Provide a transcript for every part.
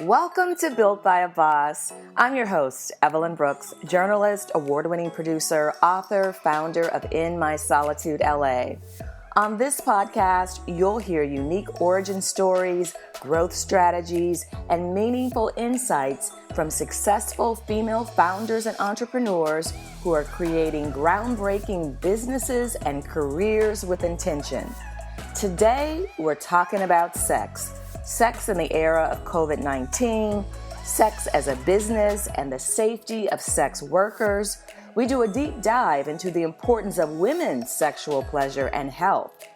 Welcome to Built by a Boss. I'm your host, EVOLYN Brooks, journalist, award-winning producer, author, founder of In My Solitude LA. On this podcast, you'll hear unique origin stories, growth strategies, and meaningful insights from successful female founders and entrepreneurs who are creating groundbreaking businesses and careers with intention. Today, we're talking about sex. Sex in the era of COVID-19, sex as a business, and the safety of sex workers. We do a deep dive into the importance of women's sexual pleasure and health.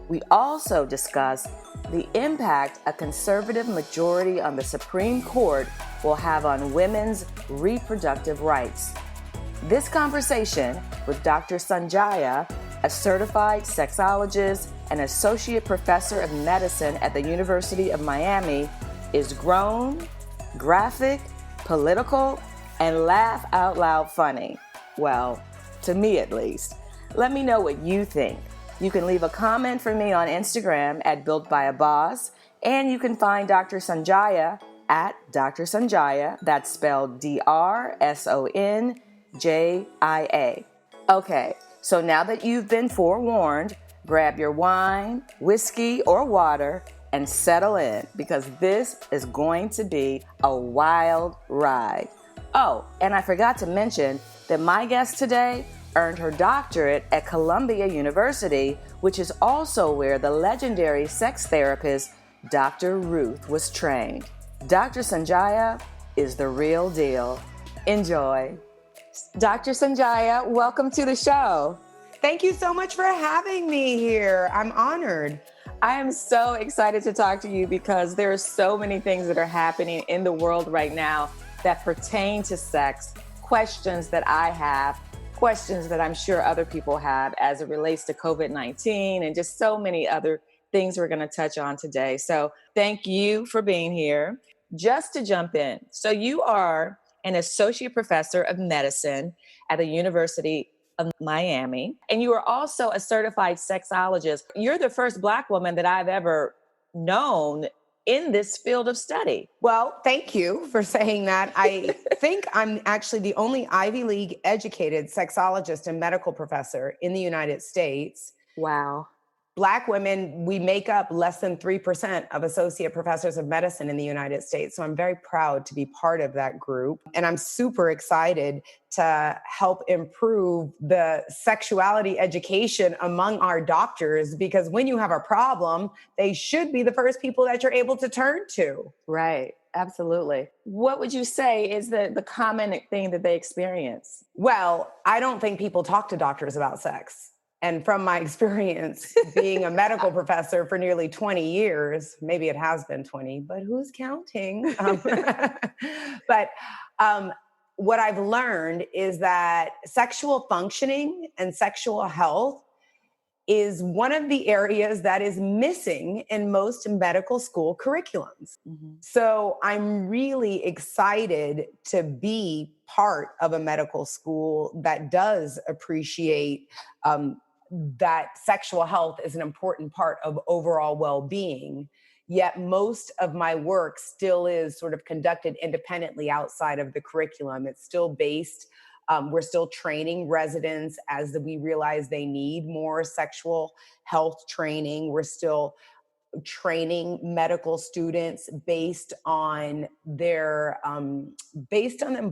We also discuss the impact a conservative majority on the Supreme Court will have on women's reproductive rights. This conversation with Dr. Sanjaya, a certified sexologist and associate professor of medicine at the University of Miami, is grown, graphic, political, and laugh out loud funny. Well, to me at least. Let me know what you think. You can leave a comment for me on Instagram at builtbyaboss, and you can find Dr. Sanjaya at Dr. Sanjaya. That's spelled DrSonjia. Okay, so now that you've been forewarned, grab your wine, whiskey, or water and settle in, because this is going to be a wild ride. Oh, and I forgot to mention that my guest today earned her doctorate at Columbia University, which is also where the legendary sex therapist Dr. Ruth was trained. Dr. Sanjaya is the real deal. Enjoy. Dr. Sanjaya, welcome to the show. Thank you so much for having me here. I'm honored. I am so excited to talk to you because there are so many things that are happening in the world right now that pertain to sex, questions that I have, questions that I'm sure other people have as it relates to COVID-19 and just so many other things we're going to touch on today. So thank you for being here. Just to jump in. So you are an associate professor of medicine at the University of Miami, and you are also a certified sexologist. You're the first Black woman that I've ever known in this field of study. Well, thank you for saying that. I think I'm actually the only Ivy League educated sexologist and medical professor in the United States. Wow. Black women, we make up less than 3% of associate professors of medicine in the United States. So I'm very proud to be part of that group. And I'm super excited to help improve the sexuality education among our doctors, because when you have a problem, they should be the first people that you're able to turn to. Right. Absolutely. What would you say is the common thing that they experience? Well, I don't think people talk to doctors about sex. And from my experience being a medical professor for nearly 20 years, maybe it has been 20, but who's counting? But what I've learned is that sexual functioning and sexual health is one of the areas that is missing in most medical school curriculums. Mm-hmm. So I'm really excited to be part of a medical school that does appreciate that sexual health is an important part of overall well-being. Yet most of my work still is sort of conducted independently outside of the curriculum. It's still based, we're still training residents as we realize they need more sexual health training. We're still training medical students based on them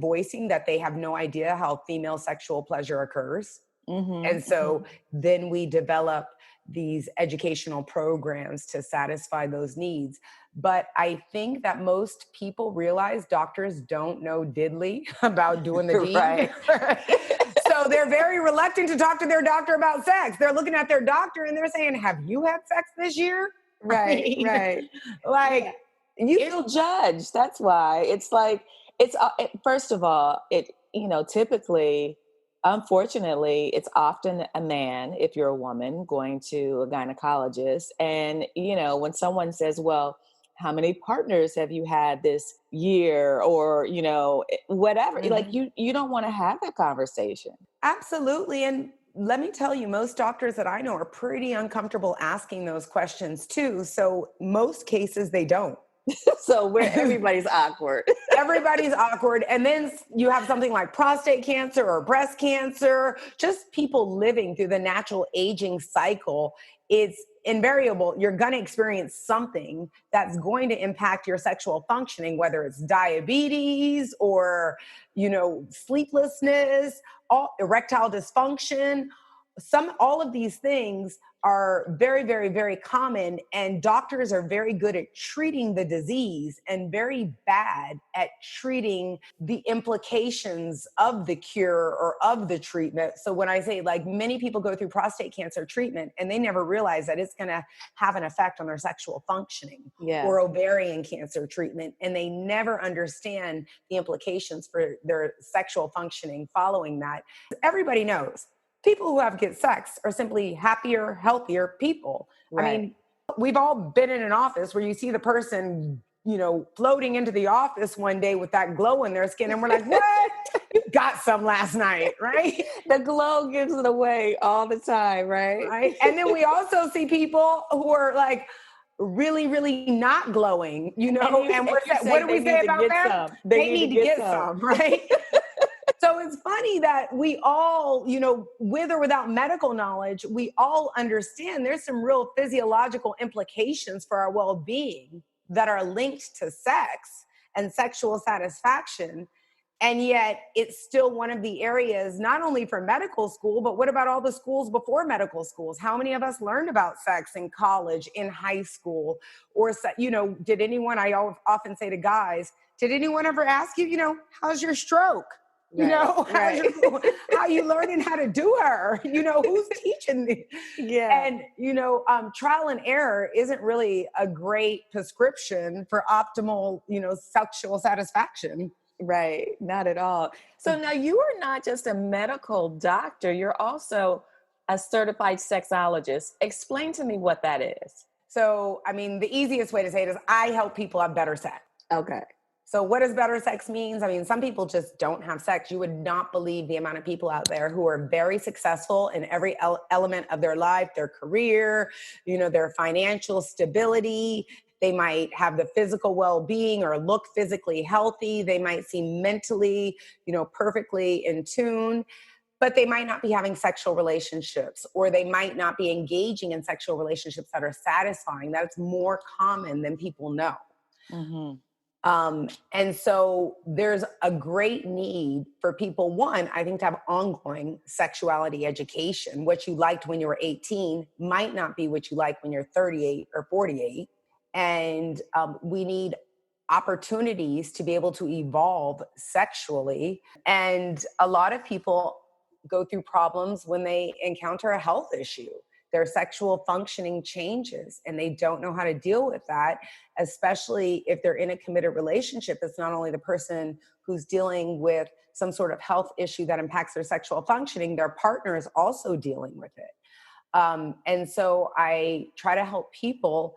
voicing that they have no idea how female sexual pleasure occurs. Mm-hmm. And so then we develop these educational programs to satisfy those needs. But I think that most people realize doctors don't know diddly about doing the deed. Right. So they're very reluctant to talk to their doctor about sex. They're looking at their doctor and they're saying, have you had sex this year? Right, right. Like, you feel judged. That's why. It's like, first of all, typically, unfortunately, it's often a man, if you're a woman, going to a gynecologist. And, when someone says, well, how many partners have you had this year, or, whatever, mm-hmm. Like you don't want to have that conversation. Absolutely. And let me tell you, most doctors that I know are pretty uncomfortable asking those questions too. So most cases they don't. So where everybody's awkward. Everybody's awkward. And then you have something like prostate cancer or breast cancer, just people living through the natural aging cycle. It's invariable. You're going to experience something that's going to impact your sexual functioning, whether it's diabetes or, sleeplessness, erectile dysfunction. All of these things are very, very, very common, and doctors are very good at treating the disease and very bad at treating the implications of the cure or of the treatment. So when I say, like, many people go through prostate cancer treatment and they never realize that it's going to have an effect on their sexual functioning, or ovarian cancer treatment, and they never understand the implications for their sexual functioning following that. Everybody knows people who have good sex are simply happier, healthier people. Right. I mean, we've all been in an office where you see the person, floating into the office one day with that glow in their skin. And we're like, what? You got some last night, right? The glow gives it away all the time, right? And then we also see people who are like really, really not glowing, and we're saying, what do we say about them? They need to get some, right? So it's funny that we all, with or without medical knowledge, we all understand there's some real physiological implications for our well-being that are linked to sex and sexual satisfaction. And yet it's still one of the areas, not only for medical school, but what about all the schools before medical schools? How many of us learned about sex in college, in high school? Or, did anyone, I often say to guys, did anyone ever ask you, how's your stroke? Right. How you learning how to do her? Who's teaching me? Yeah. And, trial and error isn't really a great prescription for optimal, sexual satisfaction. Right. Not at all. So now you are not just a medical doctor, you're also a certified sexologist. Explain to me what that is. So, the easiest way to say it is I help people have better sex. Okay. So what does better sex means? Some people just don't have sex. You would not believe the amount of people out there who are very successful in every element of their life, their career, their financial stability. They might have the physical well-being or look physically healthy. They might seem mentally, perfectly in tune, but they might not be having sexual relationships, or they might not be engaging in sexual relationships that are satisfying. That's more common than people know. Mm-hmm. And so there's a great need for people, one, I think, to have ongoing sexuality education. What you liked when you were 18 might not be what you like when you're 38 or 48. And we need opportunities to be able to evolve sexually. And a lot of people go through problems when they encounter a health issue. Their sexual functioning changes and they don't know how to deal with that, especially if they're in a committed relationship. It's not only the person who's dealing with some sort of health issue that impacts their sexual functioning, their partner is also dealing with it. And so I try to help people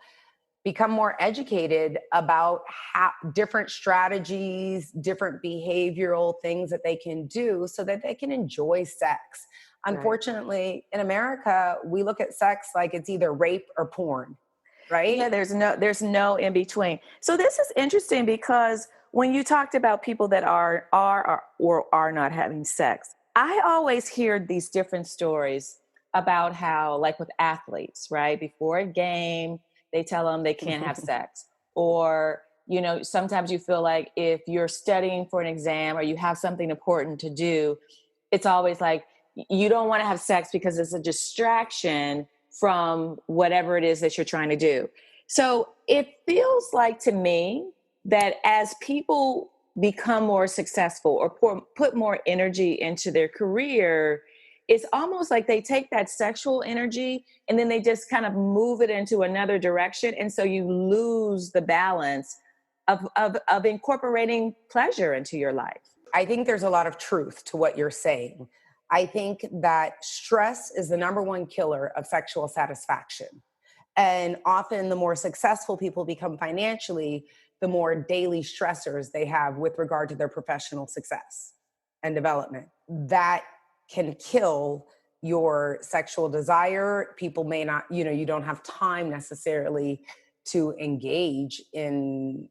become more educated about how different strategies, different behavioral things that they can do so that they can enjoy sex. Unfortunately, in America, we look at sex like it's either rape or porn, right? Yeah, there's no in between. So this is interesting because when you talked about people that are or are not having sex, I always hear these different stories about how, like with athletes, right? Before a game, they tell them they can't have sex. Or, sometimes you feel like if you're studying for an exam or you have something important to do, it's always like, you don't want to have sex because it's a distraction from whatever it is that you're trying to do. So it feels like to me that as people become more successful or put more energy into their career, it's almost like they take that sexual energy and then they just kind of move it into another direction. And so you lose the balance of incorporating pleasure into your life. I think there's a lot of truth to what you're saying. I think that stress is the number one killer of sexual satisfaction. And often the more successful people become financially, the more daily stressors they have with regard to their professional success and development. That can kill your sexual desire. People may not, you don't have time necessarily to engage in,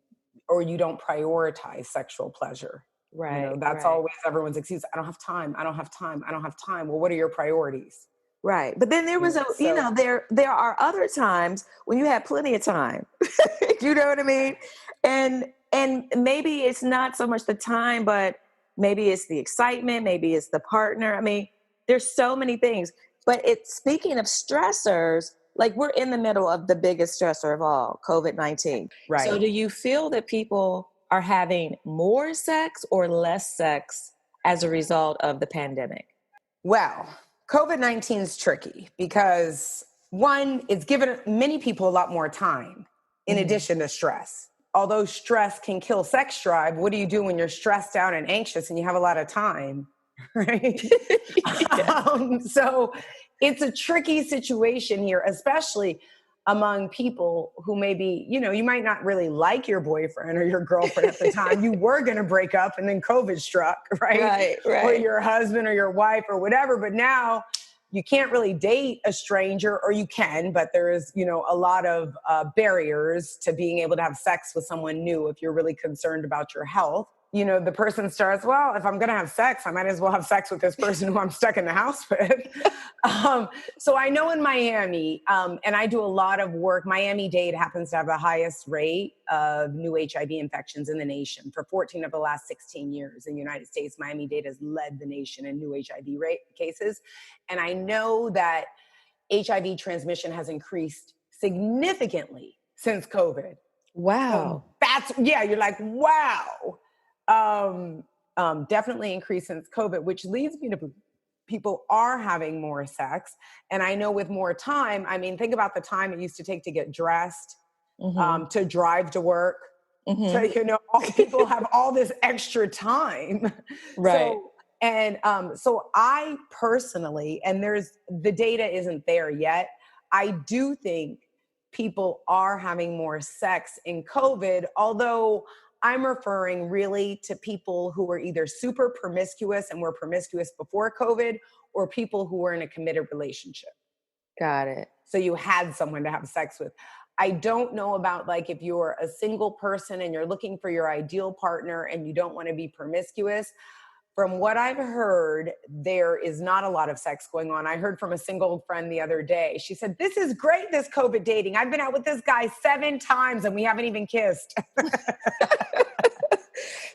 or you don't prioritize sexual pleasure. Right. That's right. always everyone's excuse. I don't have time. I don't have time. I don't have time. Well, what are your priorities? Right. But then there was there are other times when you have plenty of time. You know what I mean? And maybe it's not so much the time, but maybe it's the excitement, maybe it's the partner. I mean, there's so many things. But speaking of stressors, like we're in the middle of the biggest stressor of all, COVID-19. Right. So do you feel that people are having more sex or less sex as a result of the pandemic? Well, COVID-19 is tricky because one, it's given many people a lot more time in addition to stress. Although stress can kill sex drive, what do you do when you're stressed out and anxious and you have a lot of time, right? So it's a tricky situation here, especially among people who maybe, you might not really like your boyfriend or your girlfriend at the time. You were going to break up and then COVID struck, right? Right. Or your husband or your wife or whatever. But now you can't really date a stranger, or you can, but there is, a lot of barriers to being able to have sex with someone new if you're really concerned about your health. The person starts, well, if I'm going to have sex, I might as well have sex with this person who I'm stuck in the house with. So I know in Miami, and I do a lot of work, Miami-Dade happens to have the highest rate of new HIV infections in the nation. For 14 of the last 16 years in the United States, Miami-Dade has led the nation in new HIV rate cases. And I know that HIV transmission has increased significantly since COVID. Wow. You're like, wow. Definitely increased since COVID, which leads me to people are having more sex. And I know with more time, I mean, think about the time it used to take to get dressed, to drive to work. So, people have all this extra time. Right. So I personally, and the data isn't there yet, I do think people are having more sex in COVID, although I'm referring really to people who were either super promiscuous and were promiscuous before COVID, or people who were in a committed relationship. Got it. So you had someone to have sex with. I don't know about like if you're a single person and you're looking for your ideal partner and you don't want to be promiscuous. From what I've heard, there is not a lot of sex going on. I heard from a single friend the other day. She said, this is great, this COVID dating. I've been out with this guy 7 times and we haven't even kissed.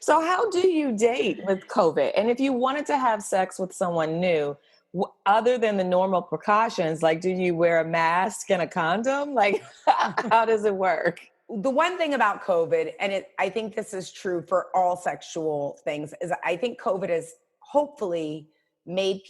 So how do you date with COVID? And if you wanted to have sex with someone new, other than the normal precautions, like do you wear a mask and a condom? Like, how does it work? The one thing about COVID, and I think this is true for all sexual things, is I think COVID has hopefully made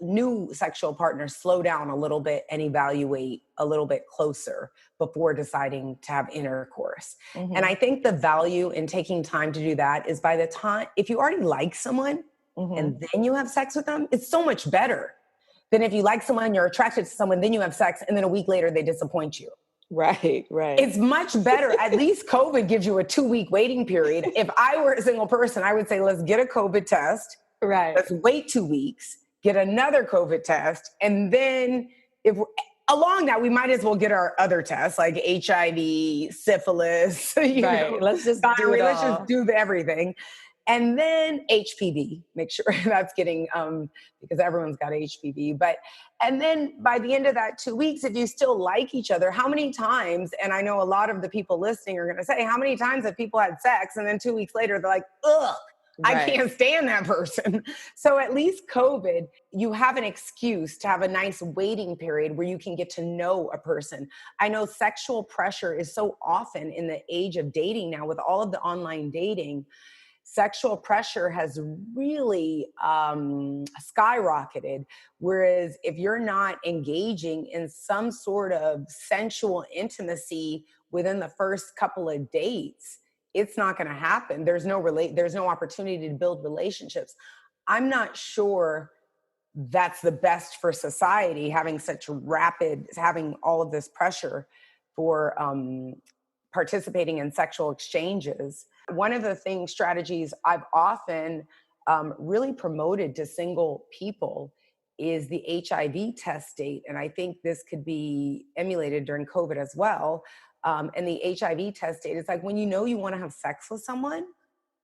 new sexual partners, slow down a little bit and evaluate a little bit closer before deciding to have intercourse. And I think the value in taking time to do that is by the time, if you already like someone and then you have sex with them, it's so much better than if you like someone, you're attracted to someone, then you have sex, and then a week later they disappoint you. Right. It's much better. At least COVID gives you a 2-week waiting period. If I were a single person, I would say, let's get a COVID test. Right. Let's wait 2 weeks, get another COVID test. And then along that, we might as well get our other tests like HIV, syphilis, Let's just do it all. Let's just do everything. And then HPV, make sure that's getting, because everyone's got HPV. And then by the end of that 2 weeks, if you still like each other, how many times, and I know a lot of the people listening are going to say, how many times have people had sex? And then 2 weeks later, they're like, ugh, I can't stand that person. So at least COVID, you have an excuse to have a nice waiting period where you can get to know a person. I know sexual pressure is so often in the age of dating now with all of the online dating. Sexual pressure has really skyrocketed. Whereas if you're not engaging in some sort of sensual intimacy within the first couple of dates, it's not going to happen. There's no opportunity to build relationships. I'm not sure that's the best for society, having all of this pressure for participating in sexual exchanges. One of the strategies I've often really promoted to single people is the HIV test date. And I think this could be emulated during COVID as well. And the HIV test date, it's like when you know you want to have sex with someone,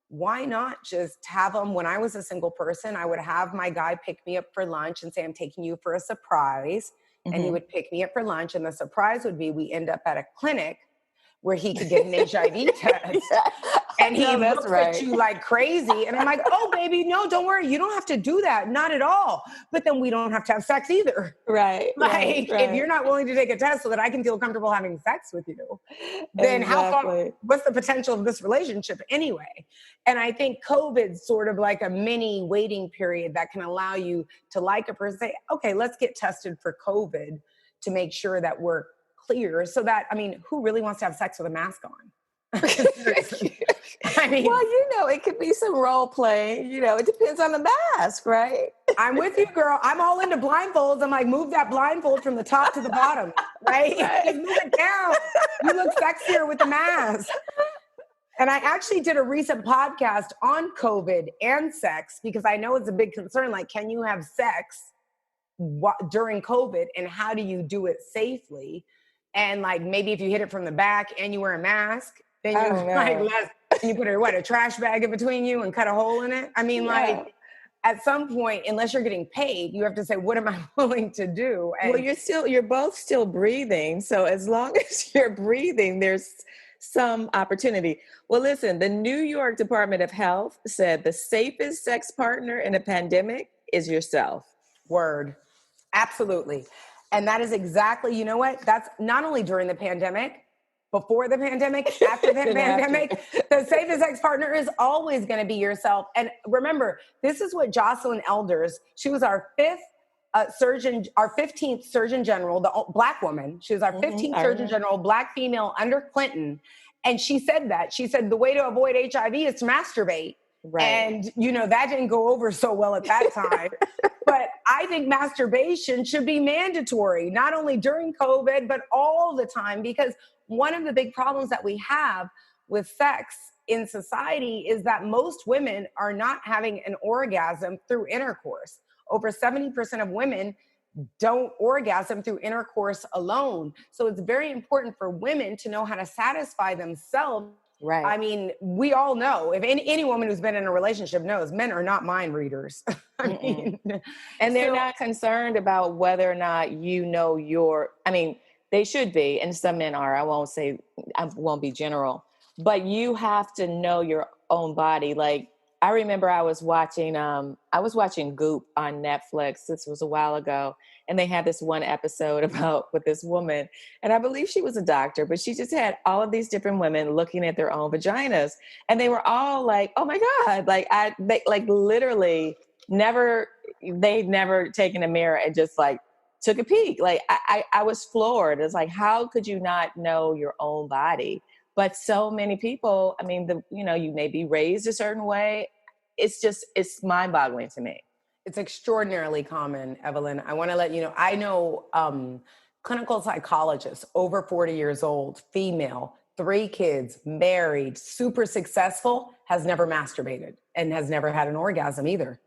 why not just have them? When I was a single person, I would have my guy pick me up for lunch and say, I'm taking you for a surprise. And he would pick me up for lunch. And the surprise would be we end up at a clinic where he could get an HIV test. And he looks at you like crazy. And I'm like, oh, baby, no, don't worry. You don't have to do that. Not at all. But then we don't have to have sex either. Right. Like, if you're not willing to take a test so that I can feel comfortable having sex with you, then how far, what's the potential of this relationship anyway? And I think COVID's sort of like a mini waiting period that can allow you to like a person, say, okay, let's get tested for COVID to make sure that we're clear. So that, I mean, who really wants to have sex with a mask on? I mean, well, it could be some role playing, it depends on the mask, right? I'm with you, girl. I'm all into blindfolds. I'm like, move that blindfold from the top to the bottom, right? Just move it down. You look sexier with the mask. And I actually did a recent podcast on COVID and sex because I know it's a big concern. Like, can you have sex during COVID and how do you do it safely? And like, maybe if you hit it from the back and you wear a mask, then you put a trash bag in between you and cut a hole in it. I mean, like at some point, unless you're getting paid, you have to say, what am I willing to do? And well, you're both still breathing. So as long as you're breathing, there's some opportunity. Well, listen, the New York Department of Health said the safest sex partner in a pandemic is yourself. Word. Absolutely. And that is exactly, you know what? That's not only during the pandemic, before the pandemic, after the pandemic, the safest sex partner is always going to be yourself. And remember, this is what Jocelyn Elders, she was our 15th Surgeon General, the Black woman. She was our 15th Surgeon General, Black female under Clinton. And she said that. She said the way to avoid HIV is to masturbate. Right. And, that didn't go over so well at that time. But I think masturbation should be mandatory, not only during COVID, but all the time. Because one of the big problems that we have with sex in society is that most women are not having an orgasm through intercourse. Over 70% of women don't orgasm through intercourse alone. So it's very important for women to know how to satisfy themselves. Right. I mean, we all know, if any woman who's been in a relationship knows, men are not mind readers. And they're not concerned about whether or not they should be, and some men are. I won't be general, but you have to know your own body. Like, I remember I was watching Goop on Netflix. This was a while ago. And they had this one episode with this woman. And I believe she was a doctor, but she just had all of these different women looking at their own vaginas. And they were all like, oh my God. They'd never taken a mirror and just like took a peek. Like I was floored. It's like, how could you not know your own body? But so many people, I mean, you may be raised a certain way. It's mind-boggling to me. It's extraordinarily common, Evelyn. I want to let you know, I know clinical psychologists, over 40 years old, female, 3 kids, married, super successful, has never masturbated and has never had an orgasm either.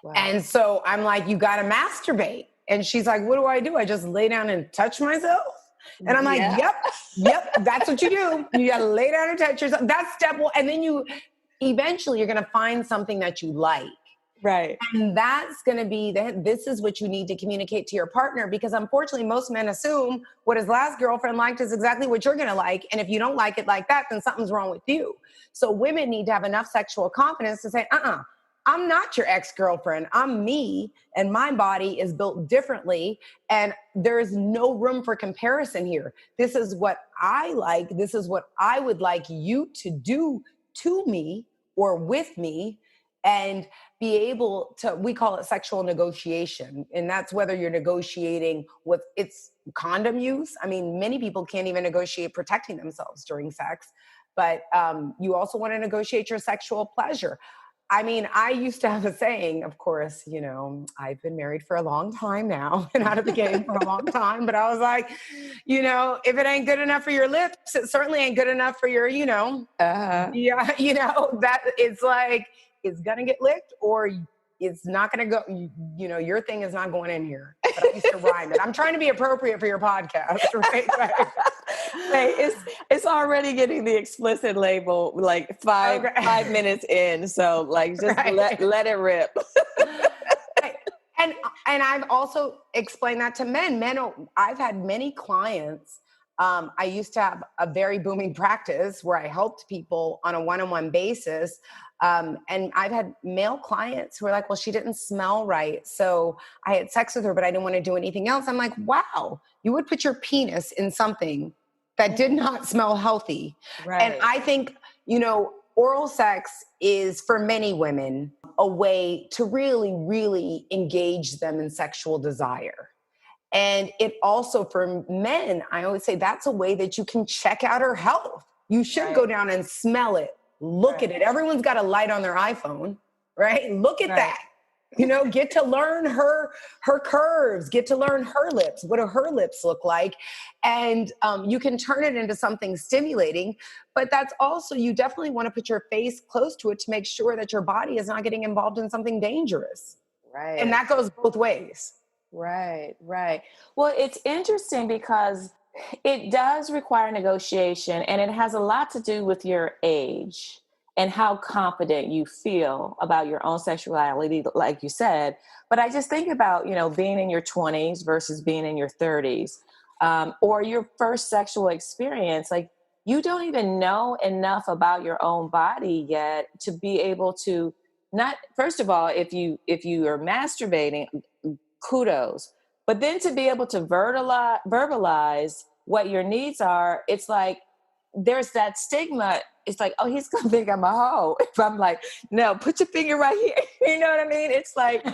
Wow. And so I'm like, you got to masturbate. And she's like, what do? I just lay down and touch myself? And I'm like, yep, that's what you do. You got to lay down and touch yourself. That's step one. And then eventually you're going to find something that you like. Right. And that's going to be, this is what you need to communicate to your partner, because unfortunately most men assume what his last girlfriend liked is exactly what you're going to like. And if you don't like it like that, then something's wrong with you. So women need to have enough sexual confidence to say, I'm not your ex-girlfriend. I'm me, and my body is built differently, and there is no room for comparison here. This is what I like. This is what I would like you to do to me or with me, and be able to, we call it sexual negotiation. And that's whether you're negotiating it's condom use. I mean, many people can't even negotiate protecting themselves during sex, but you also want to negotiate your sexual pleasure. I mean, I used to have a saying, of course, I've been married for a long time now and out of the game for a long time, but I was like, if it ain't good enough for your lips, it certainly ain't good enough for your, that it's like, it's going to get licked, or it's not going to go, your thing is not going in here. But I used to rhyme it. I'm trying to be appropriate for your podcast, right? Wait, it's already getting the explicit label like five minutes in. So like just let it rip. And I've also explained that to men. I've had many clients. I used to have a very booming practice where I helped people on a one-on-one basis. And I've had male clients who are like, well, she didn't smell right. So I had sex with her, but I didn't want to do anything else. I'm like, wow, you would put your penis in something that did not smell healthy. Right. And I think, oral sex is for many women a way to really, really engage them in sexual desire. And it also, for men, I always say that's a way that you can check out her health. You should go down and smell it, look at it. Everyone's got a light on their iPhone, right? Look at that. Get to learn her curves, get to learn her lips. What do her lips look like? And you can turn it into something stimulating, but that's also, you definitely want to put your face close to it to make sure that your body is not getting involved in something dangerous. Right. And that goes both ways. Right. Well, it's interesting because it does require negotiation, and it has a lot to do with your age and how confident you feel about your own sexuality, like you said. But I just think about, being in your 20s versus being in your 30s, or your first sexual experience. Like, you don't even know enough about your own body yet to be able to not, first of all, if you are masturbating, kudos. But then to be able to verbalize what your needs are, it's like there's that stigma. It's like, oh, he's gonna think I'm a hoe. If I'm like, no, put your finger right here. You know what I mean? It's like,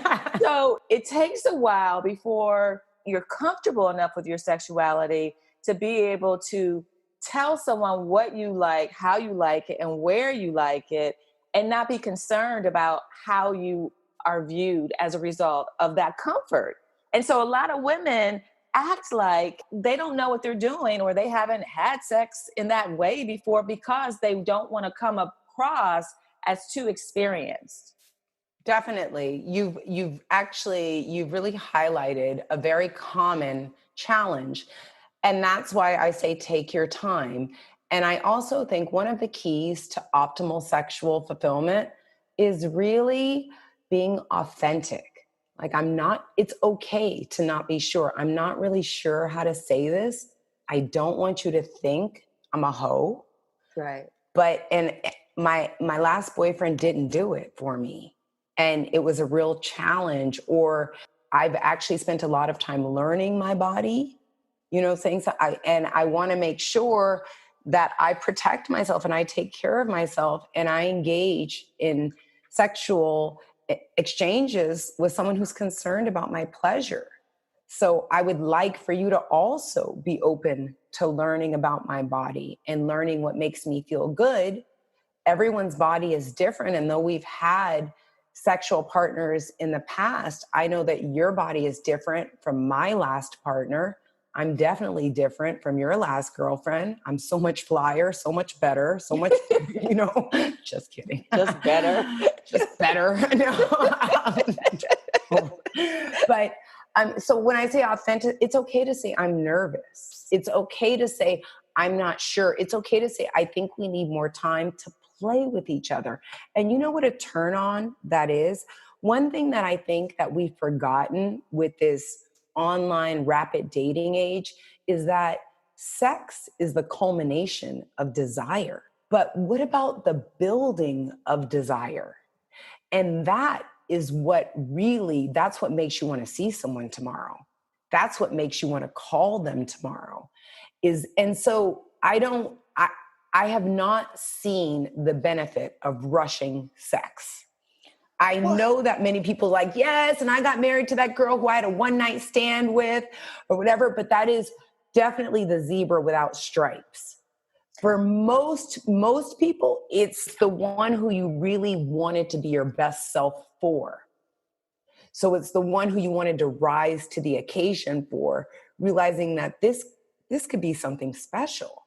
so it takes a while before you're comfortable enough with your sexuality to be able to tell someone what you like, how you like it, and where you like it, and not be concerned about how you are viewed as a result of that comfort. And so a lot of women act like they don't know what they're doing, or they haven't had sex in that way before because they don't want to come across as too experienced. Definitely. You've really highlighted a very common challenge. And that's why I say take your time. And I also think one of the keys to optimal sexual fulfillment is really being authentic. Like, it's okay to not be sure. I'm not really sure how to say this. I don't want you to think I'm a hoe. Right. And my last boyfriend didn't do it for me. And it was a real challenge. Or I've actually spent a lot of time learning my body, things I want to make sure that I protect myself and I take care of myself and I engage in sexual exchanges with someone who's concerned about my pleasure. So I would like for you to also be open to learning about my body and learning what makes me feel good. Everyone's body is different. And though we've had sexual partners in the past, I know that your body is different from my last partner. I'm definitely different from your last girlfriend. I'm so much flyer, so much better, so much, just kidding. Just better. Just better. No. But so when I say authentic, it's okay to say I'm nervous. It's okay to say I'm not sure. It's okay to say I think we need more time to play with each other. And you know what a turn on that is? One thing that I think that we've forgotten with this online rapid dating age is that sex is the culmination of desire. But what about the building of desire? And that is that's what makes you want to see someone tomorrow. That's what makes you want to call them tomorrow. And so I have not seen the benefit of rushing sex. I know that many people like, yes, and I got married to that girl who I had a one-night stand with or whatever, but that is definitely the zebra without stripes. For most people, it's the one who you really wanted to be your best self for. So it's the one who you wanted to rise to the occasion for, realizing that this could be something special.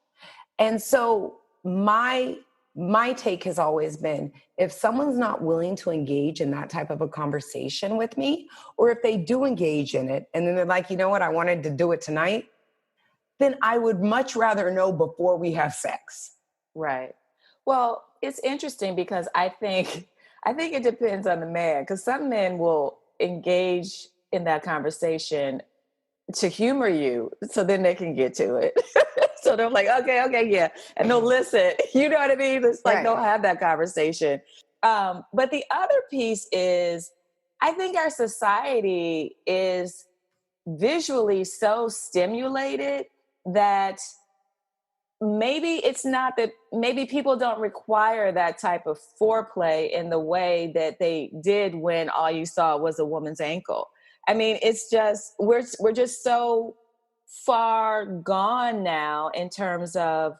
And so my my take has always been, if someone's not willing to engage in that type of a conversation with me, or if they do engage in it and then they're like, you know what, I wanted to do it tonight, then I would much rather know before we have sex. Right. Well, it's interesting because I think it depends on the man, because some men will engage in that conversation to humor you so then they can get to it. So they're like, okay, yeah. And they'll listen. You know what I mean? It's like they'll have that conversation. But the other piece is, I think our society is visually so stimulated that maybe it's not that, maybe people don't require that type of foreplay in the way that they did when all you saw was a woman's ankle. I mean, it's just, we're just so far gone now in terms of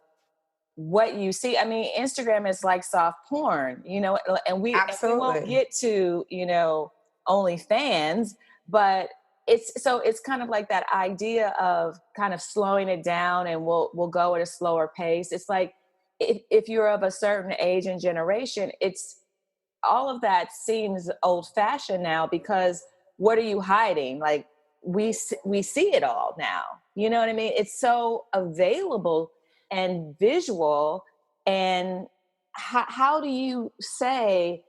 what you see. I mean, Instagram is like soft porn, you know, and we won't get to, you know, OnlyFans, but it's kind of like that idea of kind of slowing it down, and we'll go at a slower pace. It's like, if you're of a certain age and generation, it's all of that seems old fashioned now, because what are you hiding? Like, we see it all now. You know what I mean? It's so available and visual. And how do you say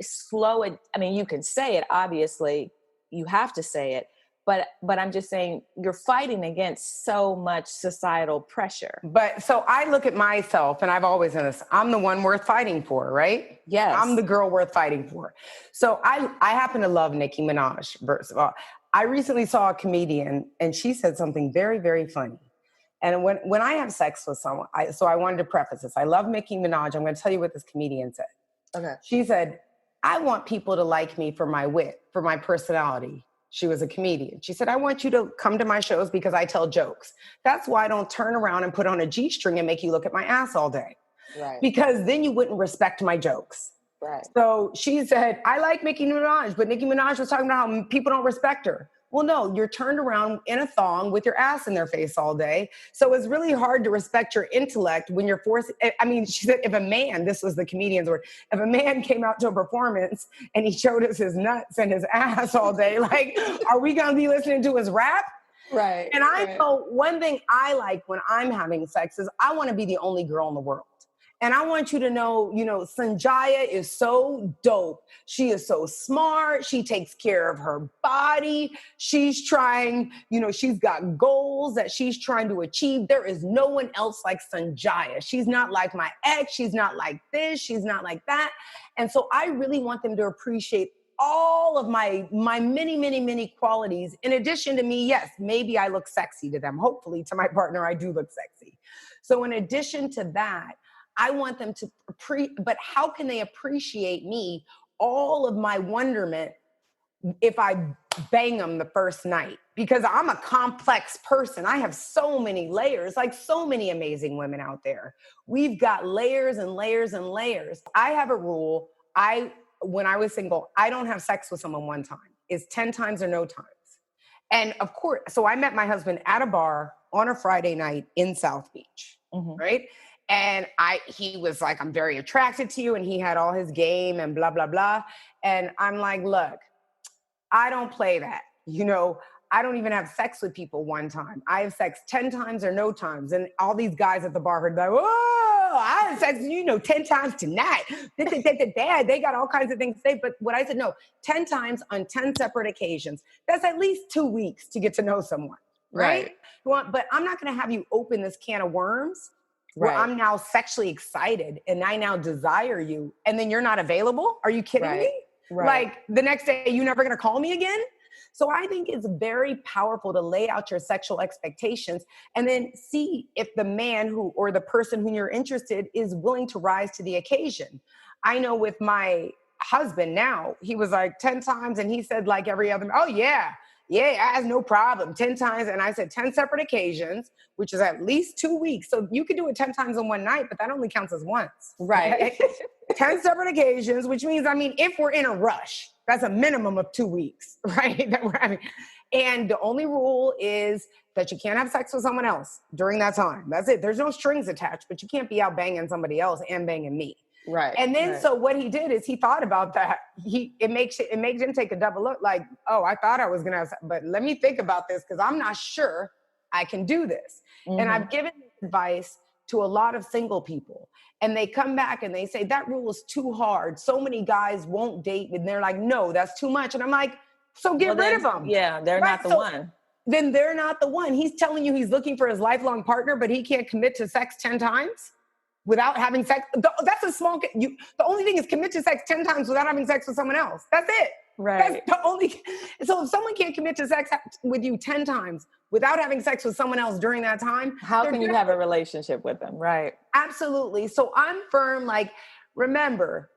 slow it? I mean, you can say it, obviously you have to say it, but I'm just saying, you're fighting against so much societal pressure. But so I look at myself, and I've always done this, I'm the one worth fighting for, right? Yes. I'm the girl worth fighting for. So I happen to love Nicki Minaj, first of all. I recently saw a comedian, and she said something very, very funny. And when I have sex with someone, so I wanted to preface this. I love Nicki Minaj. I'm going to tell you what this comedian said. Okay. She said, I want people to like me for my wit, for my personality. She was a comedian. She said, I want you to come to my shows because I tell jokes. That's why I don't turn around and put on a G-string and make you look at my ass all day. Right. Because then you wouldn't respect my jokes. Right. So she said, I like Nicki Minaj, but Nicki Minaj was talking about how people don't respect her. Well, no, you're turned around in a thong with your ass in their face all day. So it's really hard to respect your intellect when you're forced. I mean, she said, if a man, this was the comedian's word, if a man came out to a performance and he showed us his nuts and his ass all day, like, are we going to be listening to his rap? Right. And I know one thing I like when I'm having sex is I want to be the only girl in the world. And I want you to know, you know, Sanjaya is so dope. She is so smart. She takes care of her body. She's trying, you know, she's got goals that she's trying to achieve. There is no one else like Sanjaya. She's not like my ex. She's not like this. She's not like that. And so I really want them to appreciate all of my many, many, many qualities. In addition to me, yes, maybe I look sexy to them. Hopefully to my partner, I do look sexy. So in addition to that, I want them to but how can they appreciate me, all of my wonderment, if I bang them the first night? Because I'm a complex person. I have so many layers, like so many amazing women out there. We've got layers and layers and layers. I have a rule. When I was single, I don't have sex with someone one time. It's 10 times or no times. And of course, so I met my husband at a bar on a Friday night in South Beach, right? And he was like, I'm very attracted to you. And he had all his game and blah, blah, blah. And I'm like, look, I don't play that. You know, I don't even have sex with people one time. I have sex 10 times or no times. And all these guys at the bar heard like, whoa, I had sex, 10 times tonight. They got all kinds of things to say. But what I said, no, 10 times on 10 separate occasions. That's at least 2 weeks to get to know someone, right? But I'm not going to have you open this can of worms. Where I'm now sexually excited and I now desire you, and then you're not available? Are you kidding me? Like the next day, you're never going to call me again? So I think it's very powerful to lay out your sexual expectations and then see if the man or the person who you're interested is willing to rise to the occasion. I know with my husband now, he was like 10 times and he said like every other, oh yeah, I has no problem. 10 times. And I said 10 separate occasions, which is at least 2 weeks. So you could do it 10 times in one night, but that only counts as once. Right. 10 separate occasions, which means, I mean, if we're in a rush, that's a minimum of 2 weeks, right? That we're having. And the only rule is that you can't have sex with someone else during that time. That's it. There's no strings attached, but you can't be out banging somebody else and banging me. Right. And then, right. so what he did is he thought about that. It makes him take a double look like, oh, I thought I was going to have sex, but let me think about this because I'm not sure I can do this. Mm-hmm. And I've given this advice to a lot of single people. And they come back and they say, that rule is too hard. So many guys won't date. And they're like, no, that's too much. And I'm like, so get rid of them. Yeah, they're not the one. Then they're not the one. He's telling you he's looking for his lifelong partner, but he can't commit to sex 10 times without having sex. That's a small, the only thing is commit to sex 10 times without having sex with someone else. That's it. Right. That's the only. So if someone can't commit to sex with you 10 times without having sex with someone else during that time, how can you have a relationship with them? Right. Absolutely. So I'm firm. Like, remember,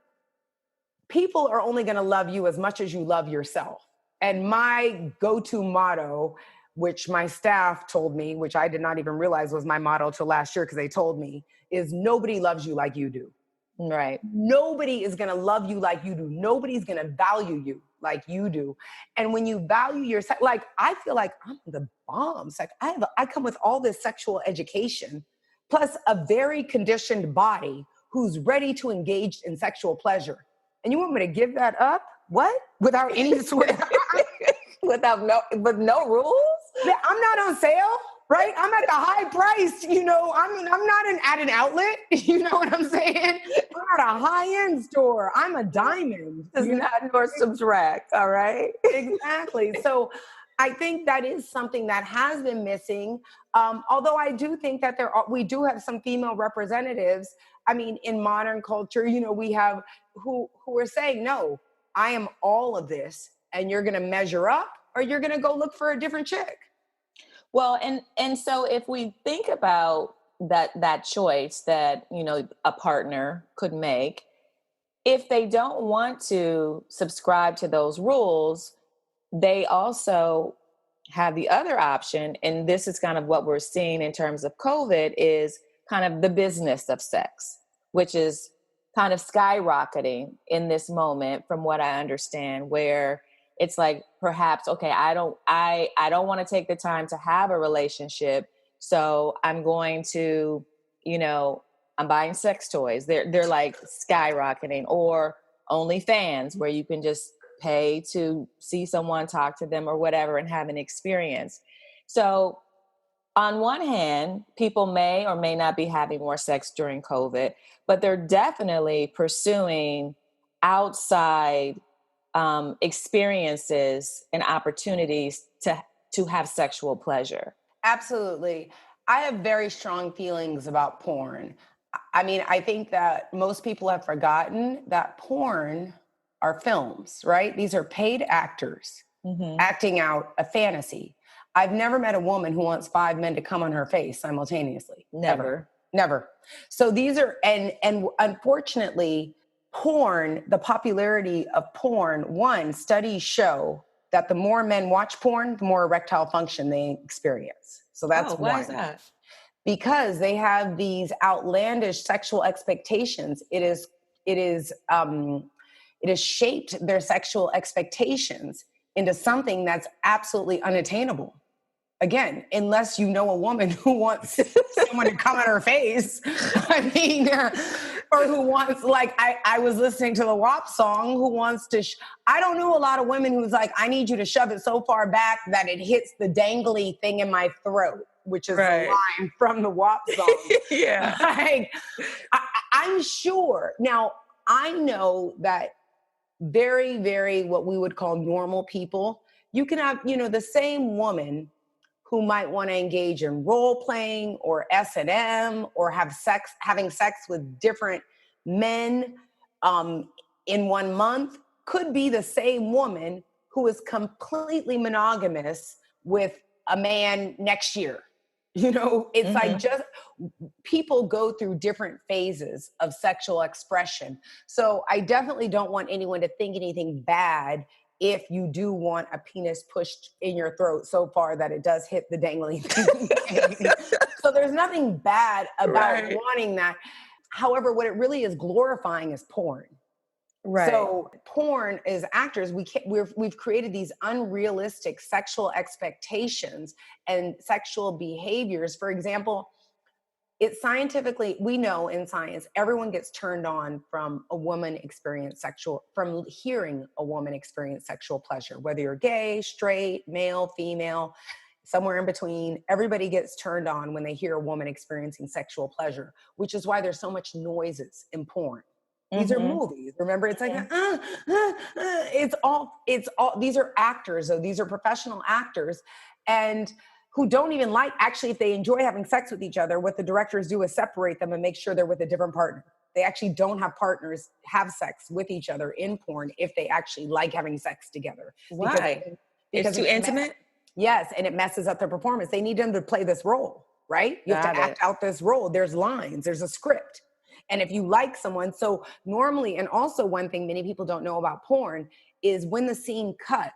people are only going to love you as much as you love yourself. And my go-to motto, which my staff told me, which I did not even realize was my motto till last year because they told me, is nobody loves you like you do. Right. Nobody is going to love you like you do. Nobody's going to value you like you do. And when you value yourself, like, I feel like I'm the bomb. It's like I come with all this sexual education, plus a very conditioned body who's ready to engage in sexual pleasure. And you want me to give that up? What? Without any sweat? with no rules? I'm not on sale. Right? I'm at the high price, I'm not at an outlet. You know what I'm saying? I'm at a high-end store. I'm a diamond. It's not Nordstrom's rack, all right? Exactly. So I think that is something that has been missing. Although I do think that we do have some female representatives. I mean, in modern culture, we have who are saying, no, I am all of this, and you're going to measure up, or you're going to go look for a different chick. Well, and so if we think about that choice that, a partner could make, if they don't want to subscribe to those rules, they also have the other option. And this is kind of what we're seeing in terms of COVID, is kind of the business of sex, which is kind of skyrocketing in this moment, from what I understand, where it's like, perhaps, okay, I don't want to take the time to have a relationship. So I'm going to, I'm buying sex toys. They're like skyrocketing, or OnlyFans, where you can just pay to see someone, talk to them or whatever, and have an experience. So on one hand, people may or may not be having more sex during COVID, but they're definitely pursuing outside experiences and opportunities to have sexual pleasure. Absolutely. I have very strong feelings about porn. I mean, I think that most people have forgotten that porn are films, right? These are paid actors acting out a fantasy. I've never met a woman who wants 5 men to come on her face simultaneously. Never. So these are, and unfortunately, porn, the popularity of porn, studies show that the more men watch porn, the more erectile function they experience. So that's why is that? Because they have these outlandish sexual expectations. It has shaped their sexual expectations into something that's absolutely unattainable. Again, unless you know a woman who wants someone to come on her face, or who wants, like, I was listening to the WAP song, who wants to, I don't know a lot of women who's like, I need you to shove it so far back that it hits the dangly thing in my throat, which is a line from the WAP song. Yeah. Like, I'm sure. Now, I know that very, very, what we would call normal people, you can have, the same woman who might want to engage in role playing or S&M, or having sex with different men in 1 month, could be the same woman who is completely monogamous with a man next year. It's like, just people go through different phases of sexual expression. So I definitely don't want anyone to think anything bad if you do want a penis pushed in your throat so far that it does hit the dangling thing. So there's nothing bad about wanting that. However, what it really is glorifying is porn. Right. So porn is actors. We've created these unrealistic sexual expectations and sexual behaviors. For example, it's scientifically, we know in science, everyone gets turned on from hearing a woman experience sexual pleasure, whether you're gay, straight, male, female, somewhere in between. Everybody gets turned on when they hear a woman experiencing sexual pleasure, which is why there's so much noises in porn. These are movies. Remember, it's like, it's all, these are actors, though. These are professional actors. And who don't even actually, if they enjoy having sex with each other, what the directors do is separate them and make sure they're with a different partner. They actually don't have partners have sex with each other in porn if they actually like having sex together. Why? Because it's too intimate? Yes, and it messes up their performance. They need them to play this role, right? You have to act out this role. There's lines, there's a script. And if you like someone, so normally, and also one thing many people don't know about porn is when the scene cuts,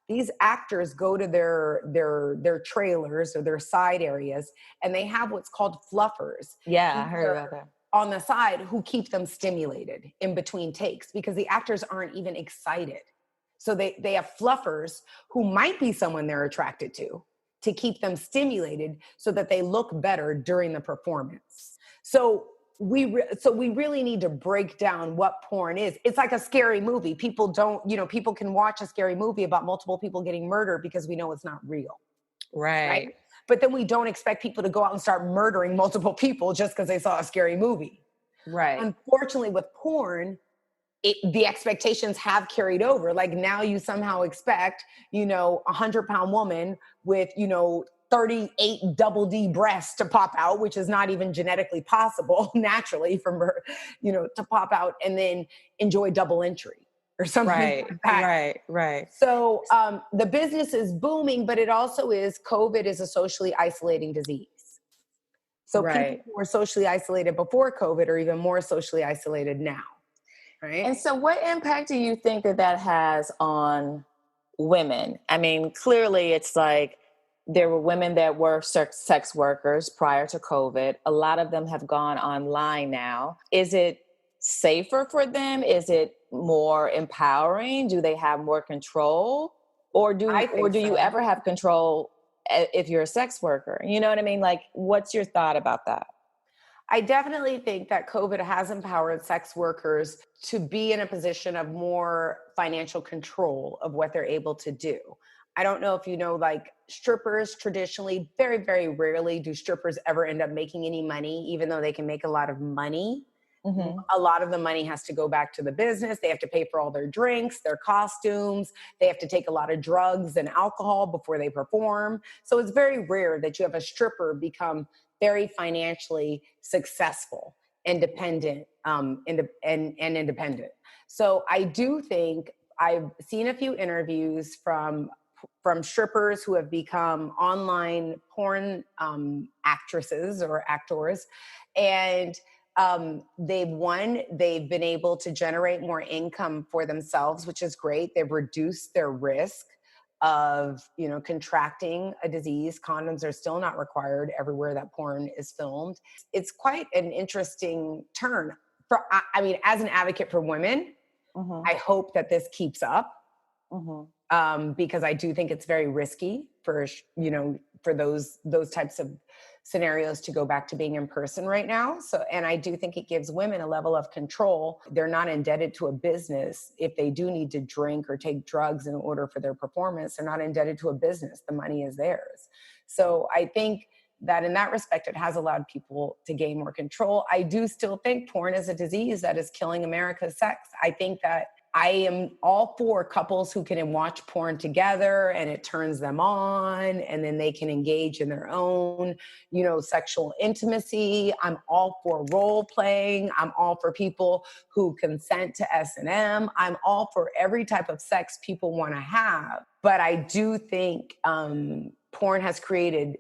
these actors go to their trailers or their side areas, and they have what's called fluffers. Yeah, I heard about that. On the side, who keep them stimulated in between takes, because the actors aren't even excited. So they have fluffers who might be someone they're attracted to keep them stimulated so that they look better during the performance. So we really need to break down what porn is. It's like a scary movie. People can watch a scary movie about multiple people getting murdered because we know it's not real. Right? But then we don't expect people to go out and start murdering multiple people just because they saw a scary movie. Right. Unfortunately, with porn, the expectations have carried over. Like now you somehow expect, a 100-pound woman with, 38 double D breasts to pop out, which is not even genetically possible naturally from her, to pop out and then enjoy double entry or something like that. Right. So the business is booming, but it also is, COVID is a socially isolating disease. So people who were socially isolated before COVID are even more socially isolated now. Right. And so what impact do you think that has on women? I mean, clearly it's like there were women that were sex workers prior to COVID. A lot of them have gone online now. Is it safer for them? Is it more empowering? Do they have more control? Or do you ever have control if you're a sex worker? You know what I mean? Like, what's your thought about that? I definitely think that COVID has empowered sex workers to be in a position of more financial control of what they're able to do. I don't know if you know, like strippers traditionally, very, very rarely do strippers ever end up making any money, even though they can make a lot of money. Mm-hmm. A lot of the money has to go back to the business. They have to pay for all their drinks, their costumes. They have to take a lot of drugs and alcohol before they perform. So it's very rare that you have a stripper become very financially successful, independent, independent. So I do think I've seen a few interviews from strippers who have become online porn actresses or actors, and they've been able to generate more income for themselves, which is great. They've reduced their risk of, contracting a disease. Condoms are still not required everywhere that porn is filmed. It's quite an interesting turn. As an advocate for women, I hope that this keeps up, because I do think it's very risky for those types of scenarios to go back to being in person right now. So, and I do think it gives women a level of control. They're not indebted to a business. If they do need to drink or take drugs in order for their performance, they're not indebted to a business. The money is theirs. So I think that in that respect, it has allowed people to gain more control. I do still think porn is a disease that is killing America's sex. I think that I am all for couples who can watch porn together and it turns them on and then they can engage in their own, sexual intimacy. I'm all for role playing. I'm all for people who consent to S&M. I'm all for every type of sex people want to have. But I do think porn has created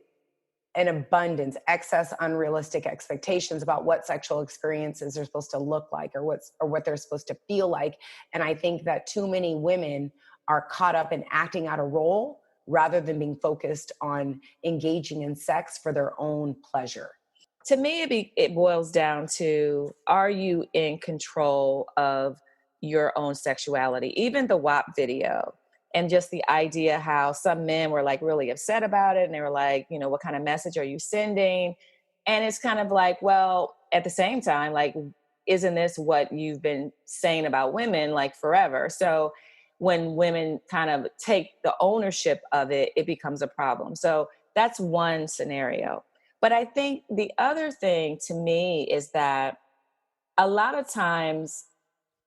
an abundance, excess, unrealistic expectations about what sexual experiences are supposed to look like or what they're supposed to feel like. And I think that too many women are caught up in acting out a role rather than being focused on engaging in sex for their own pleasure. to me, it boils down to, are you in control of your own sexuality? Even the WAP video, and just the idea how some men were like really upset about it. And they were like, you know, what kind of message are you sending? And it's kind of like, well, at the same time, like, isn't this what you've been saying about women like forever? So when women kind of take the ownership of it, it becomes a problem. So that's one scenario. But I think the other thing to me is that a lot of times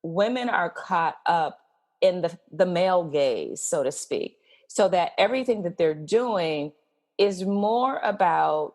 women are caught up in the male gaze, so to speak, so that everything that they're doing is more about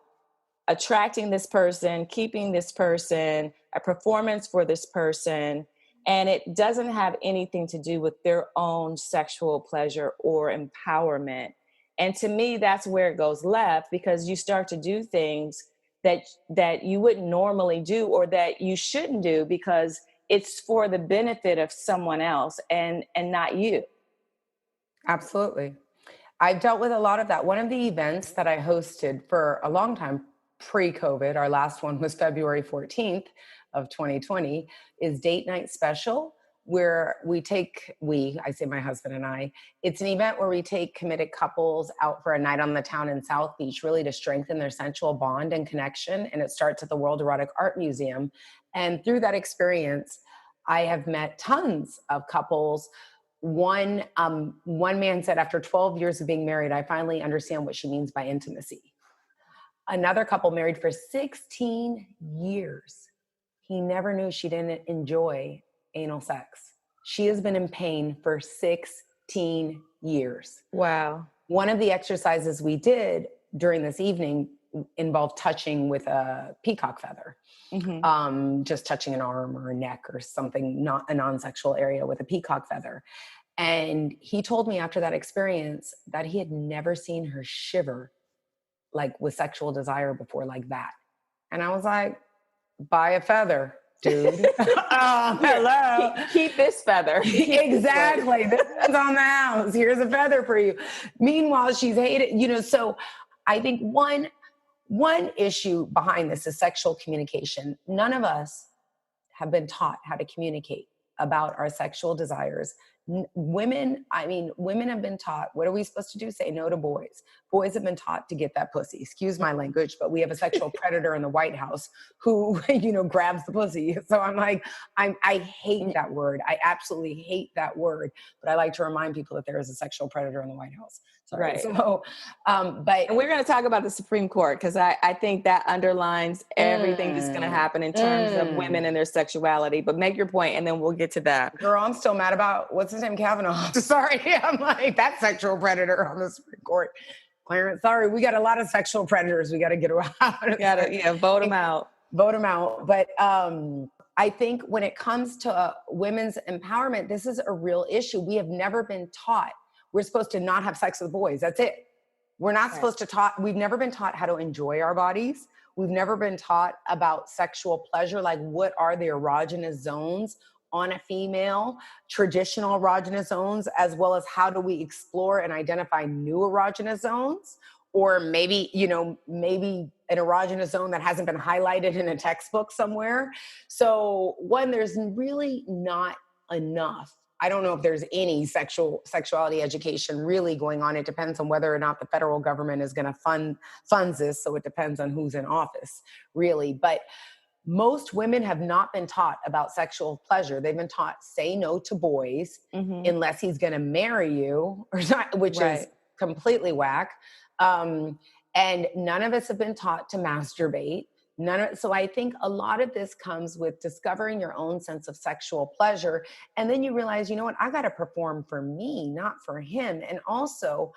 attracting this person, keeping this person, a performance for this person. And it doesn't have anything to do with their own sexual pleasure or empowerment. And to me, that's where it goes left, because you start to do things that you wouldn't normally do, or that you shouldn't do, because it's for the benefit of someone else and not you. Absolutely. I've dealt with a lot of that. One of the events that I hosted for a long time pre-COVID, our last one was February 14th of 2020, is Date Night Special, where I say my husband and I, it's an event where we take committed couples out for a night on the town in South Beach, really to strengthen their sensual bond and connection. And it starts at the World Erotic Art Museum. And through that experience, I have met tons of couples. One man said, after 12 years of being married, I finally understand what she means by intimacy. Another couple married for 16 years. He never knew she didn't enjoy anal sex. She has been in pain for 16 years. Wow. One of the exercises we did during this evening involved touching with a peacock feather. Mm-hmm. Just touching an arm or a neck or something, not a non-sexual area, with a peacock feather. And he told me after that experience that he had never seen her shiver like with sexual desire before like that. And I was like, buy a feather, dude. Hello. Keep this feather. Exactly. This is on the house. Here's a feather for you. Meanwhile, she's hated, so I think one issue behind this is sexual communication. None of us have been taught how to communicate about our sexual desires. Women have been taught, what are we supposed to do? Say no to boys. Boys have been taught to get that pussy. Excuse my language, but we have a sexual predator in the White House who, grabs the pussy. So I'm like, I hate that word. I absolutely hate that word. But I like to remind people that there is a sexual predator in the White House. Sorry. Right. So, and we're going to talk about the Supreme Court, because I think that underlines everything that's going to happen in terms of women and their sexuality. But make your point, and then we'll get to that. Girl, I'm still mad about, what's his name, Kavanaugh. Sorry. I'm like, that sexual predator on the Supreme Court. Clarence, sorry, we got a lot of sexual predators we got to get around. Vote them out. Vote them out. But I think when it comes to women's empowerment, this is a real issue. We have never been taught. We're supposed to not have sex with boys. That's it. We're not supposed to we've never been taught how to enjoy our bodies. We've never been taught about sexual pleasure, like what are the erogenous zones on a female, traditional erogenous zones, as well as how do we explore and identify new erogenous zones, or maybe an erogenous zone that hasn't been highlighted in a textbook somewhere. So there's really not enough. I don't know if there's any sexuality education really going on. It depends on whether or not the federal government is going to funds this. So it depends on who's in office, really. But most women have not been taught about sexual pleasure. They've been taught, say no to boys unless he's going to marry you, or not, which is completely whack. And none of us have been taught to masturbate. So I think a lot of this comes with discovering your own sense of sexual pleasure. And then you realize, I got to perform for me, not for him. And also,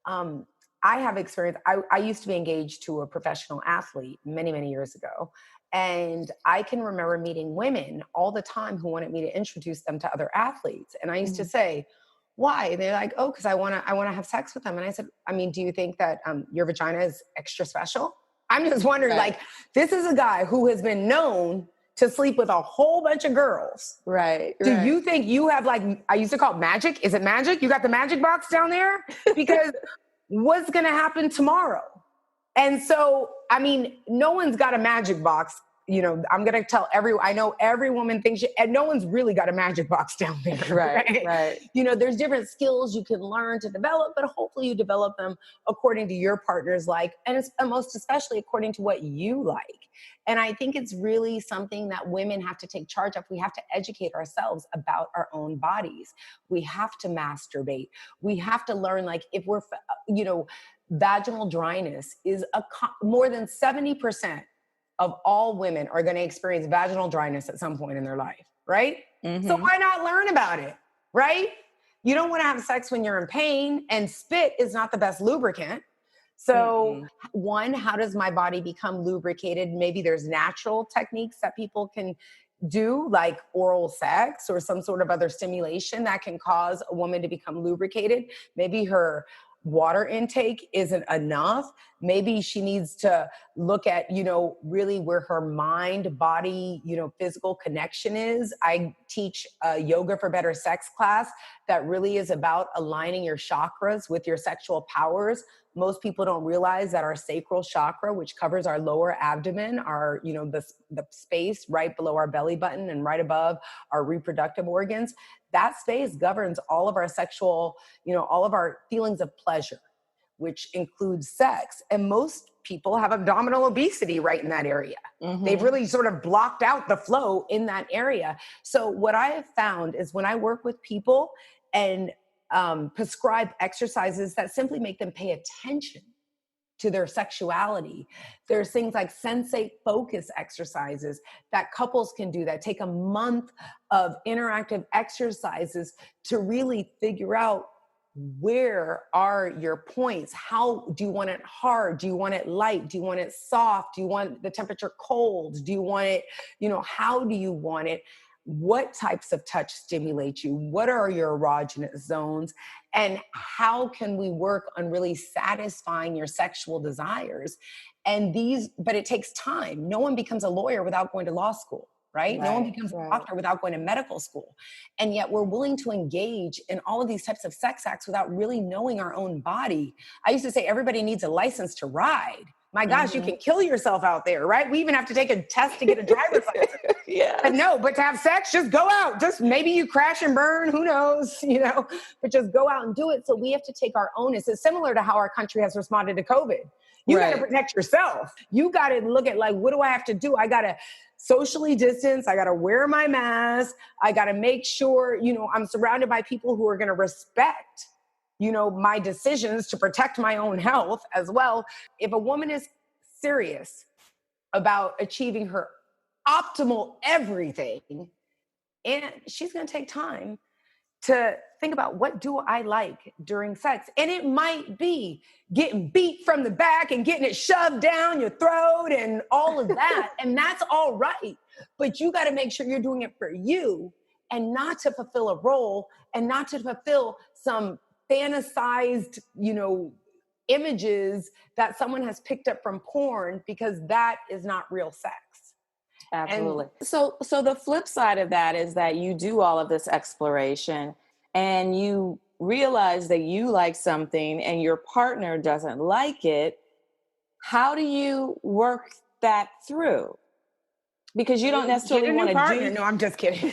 I have experience. I used to be engaged to a professional athlete many, many years ago. And I can remember meeting women all the time who wanted me to introduce them to other athletes. And I used to say, why? And they're like, oh, because I want to have sex with them. And I said, do you think that your vagina is extra special? I'm just wondering, this is a guy who has been known to sleep with a whole bunch of girls. Right. Do you think you have, I used to call it magic? Is it magic? You got the magic box down there? Because what's going to happen tomorrow? And so I mean, no one's got a magic box. You know, I'm going to tell I know every woman thinks, and no one's really got a magic box down there. Right. You know, there's different skills you can learn to develop, but hopefully you develop them according to your partner's like, and it's most especially according to what you like. And I think it's really something that women have to take charge of. We have to educate ourselves about our own bodies. We have to masturbate. We have to learn, like, if we're, you know, vaginal dryness is more than 70% of all women are going to experience vaginal dryness at some point in their life, right? Mm-hmm. So why not learn about it, right? You don't want to have sex when you're in pain, and spit is not the best lubricant. So one, how does my body become lubricated? Maybe there's natural techniques that people can do, like oral sex or some sort of other stimulation that can cause a woman to become lubricated. Maybe her water intake isn't enough. Maybe she needs to look at, you know, really where her mind, body, you know, physical connection is. I teach a yoga for better sex class that really is about aligning your chakras with your sexual powers. Most people don't realize that our sacral chakra, which covers our lower abdomen, our, you know, the space right below our belly button and right above our reproductive organs, that space governs all of our sexual, you know, all of our feelings of pleasure, which includes sex. And most people have abdominal obesity right in that area. Mm-hmm. They've really sort of blocked out the flow in that area. So what I have found is when I work with people and prescribe exercises that simply make them pay attention to their sexuality. There's things like sensate focus exercises that couples can do that take a month of interactive exercises to really figure out where are your points? How do you want it hard? Do you want it light? Do you want it soft? Do you want the temperature cold? Do you want it, you know, how do you want it? What types of touch stimulate you? What are your erogenous zones? And how can we work on really satisfying your sexual desires? And but it takes time. No one becomes a lawyer without going to law school, right? No one becomes a doctor without going to medical school. And yet we're willing to engage in all of these types of sex acts without really knowing our own body. I used to say everybody needs a license to ride. My gosh, you can kill yourself out there, right? We even have to take a test to get a driver's license. But to have sex, just go out. Just maybe you crash and burn, who knows, you know, but just go out and do it. So we have to take our onus. It's similar to how our country has responded to COVID. You got to protect yourself. You got to look at, like, what do I have to do? I got to socially distance. I got to wear my mask. I got to make sure, you know, I'm surrounded by people who are going to respect, you know, my decisions to protect my own health as well. If a woman is serious about achieving her optimal everything, and she's going to take time to think about, what do I like during sex? And it might be getting beat from the back and getting it shoved down your throat and all of that. And that's all right. But you got to make sure you're doing it for you and not to fulfill a role and not to fulfill some fantasized, you know, images that someone has picked up from porn, because that is not real sex. Absolutely. So the flip side of that is that you do all of this exploration and you realize that you like something and your partner doesn't like it. How do you work that through? Because you don't necessarily want to do. No, I'm just kidding.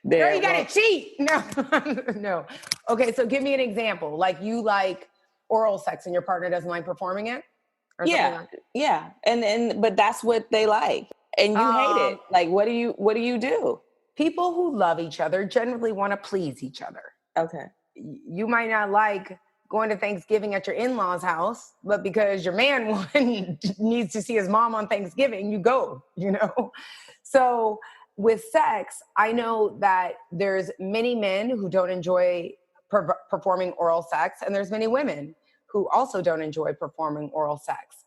Girl, you gotta cheat. No. Okay, so give me an example. Like, you like oral sex and your partner doesn't like performing it? But that's what they like. And you hate it. Like, what do you do? People who love each other generally want to please each other. Okay. You might not like going to Thanksgiving at your in-laws' house, but because your man needs to see his mom on Thanksgiving, you go, you know? So with sex, I know that there's many men who don't enjoy performing oral sex, and there's many women who also don't enjoy performing oral sex.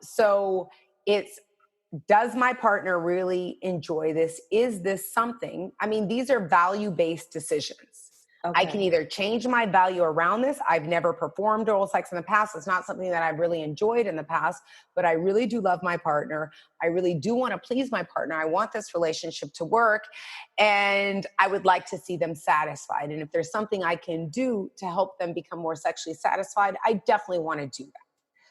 So it's, does my partner really enjoy this? Is this something? I mean, these are value-based decisions. Okay. I can either change my value around this. I've never performed oral sex in the past. It's not something that I've really enjoyed in the past, but I really do love my partner. I really do want to please my partner. I want this relationship to work, and I would like to see them satisfied. And if there's something I can do to help them become more sexually satisfied, I definitely want to do that.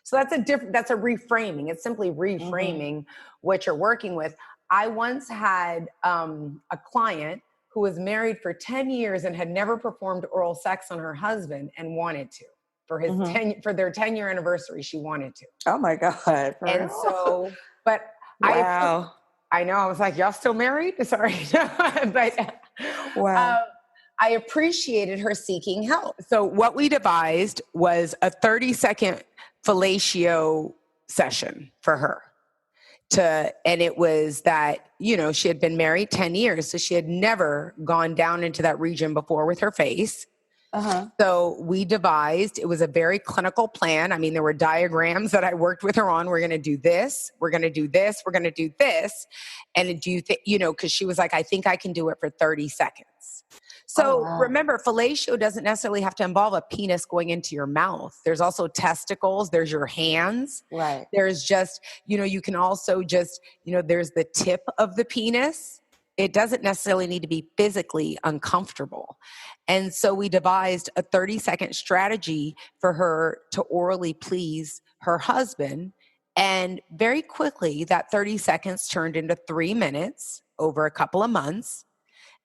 So that's that's a reframing. It's simply reframing what you're working with. I once had a client who was married for 10 years and had never performed oral sex on her husband and wanted to. For his for their 10-year anniversary, she wanted to. Oh my God. For And real? so, but Wow. I know, I was like, y'all still married? Sorry. But Wow. I appreciated her seeking help. So what we devised was a 30-second fellatio session for her. And it was that, she had been married 10 years, so she had never gone down into that region before with her face. So we devised, it was a very clinical plan. I mean, there were diagrams that I worked with her on. We're going to do this. We're going to do this. We're going to do this. And do you think, because she was like, I think I can do it for 30 seconds. So remember, fellatio doesn't necessarily have to involve a penis going into your mouth. There's also testicles. There's your hands. Right. There's just, you can also just, there's the tip of the penis. It doesn't necessarily need to be physically uncomfortable. And so we devised a 30-second strategy for her to orally please her husband. And very quickly, that 30 seconds turned into 3 minutes over a couple of months.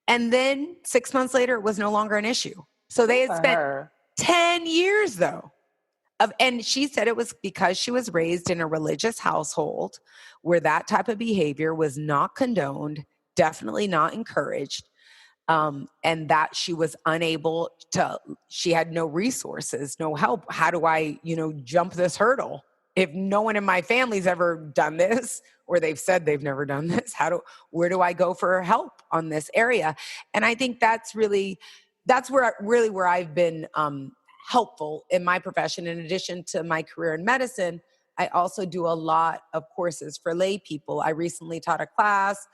And then 6 months later, it was no longer an issue. So they had spent 10 years, though. And she said it was because she was raised in a religious household where that type of behavior was not condoned, definitely not encouraged, and that she was unable to, she had no resources, no help. How do I, jump this hurdle? If no one in my family's ever done this, or they've said they've never done this, where do I go for help on this area? And I think that's where I've been helpful in my profession. In addition to my career in medicine, I also do a lot of courses for lay people. I recently taught a class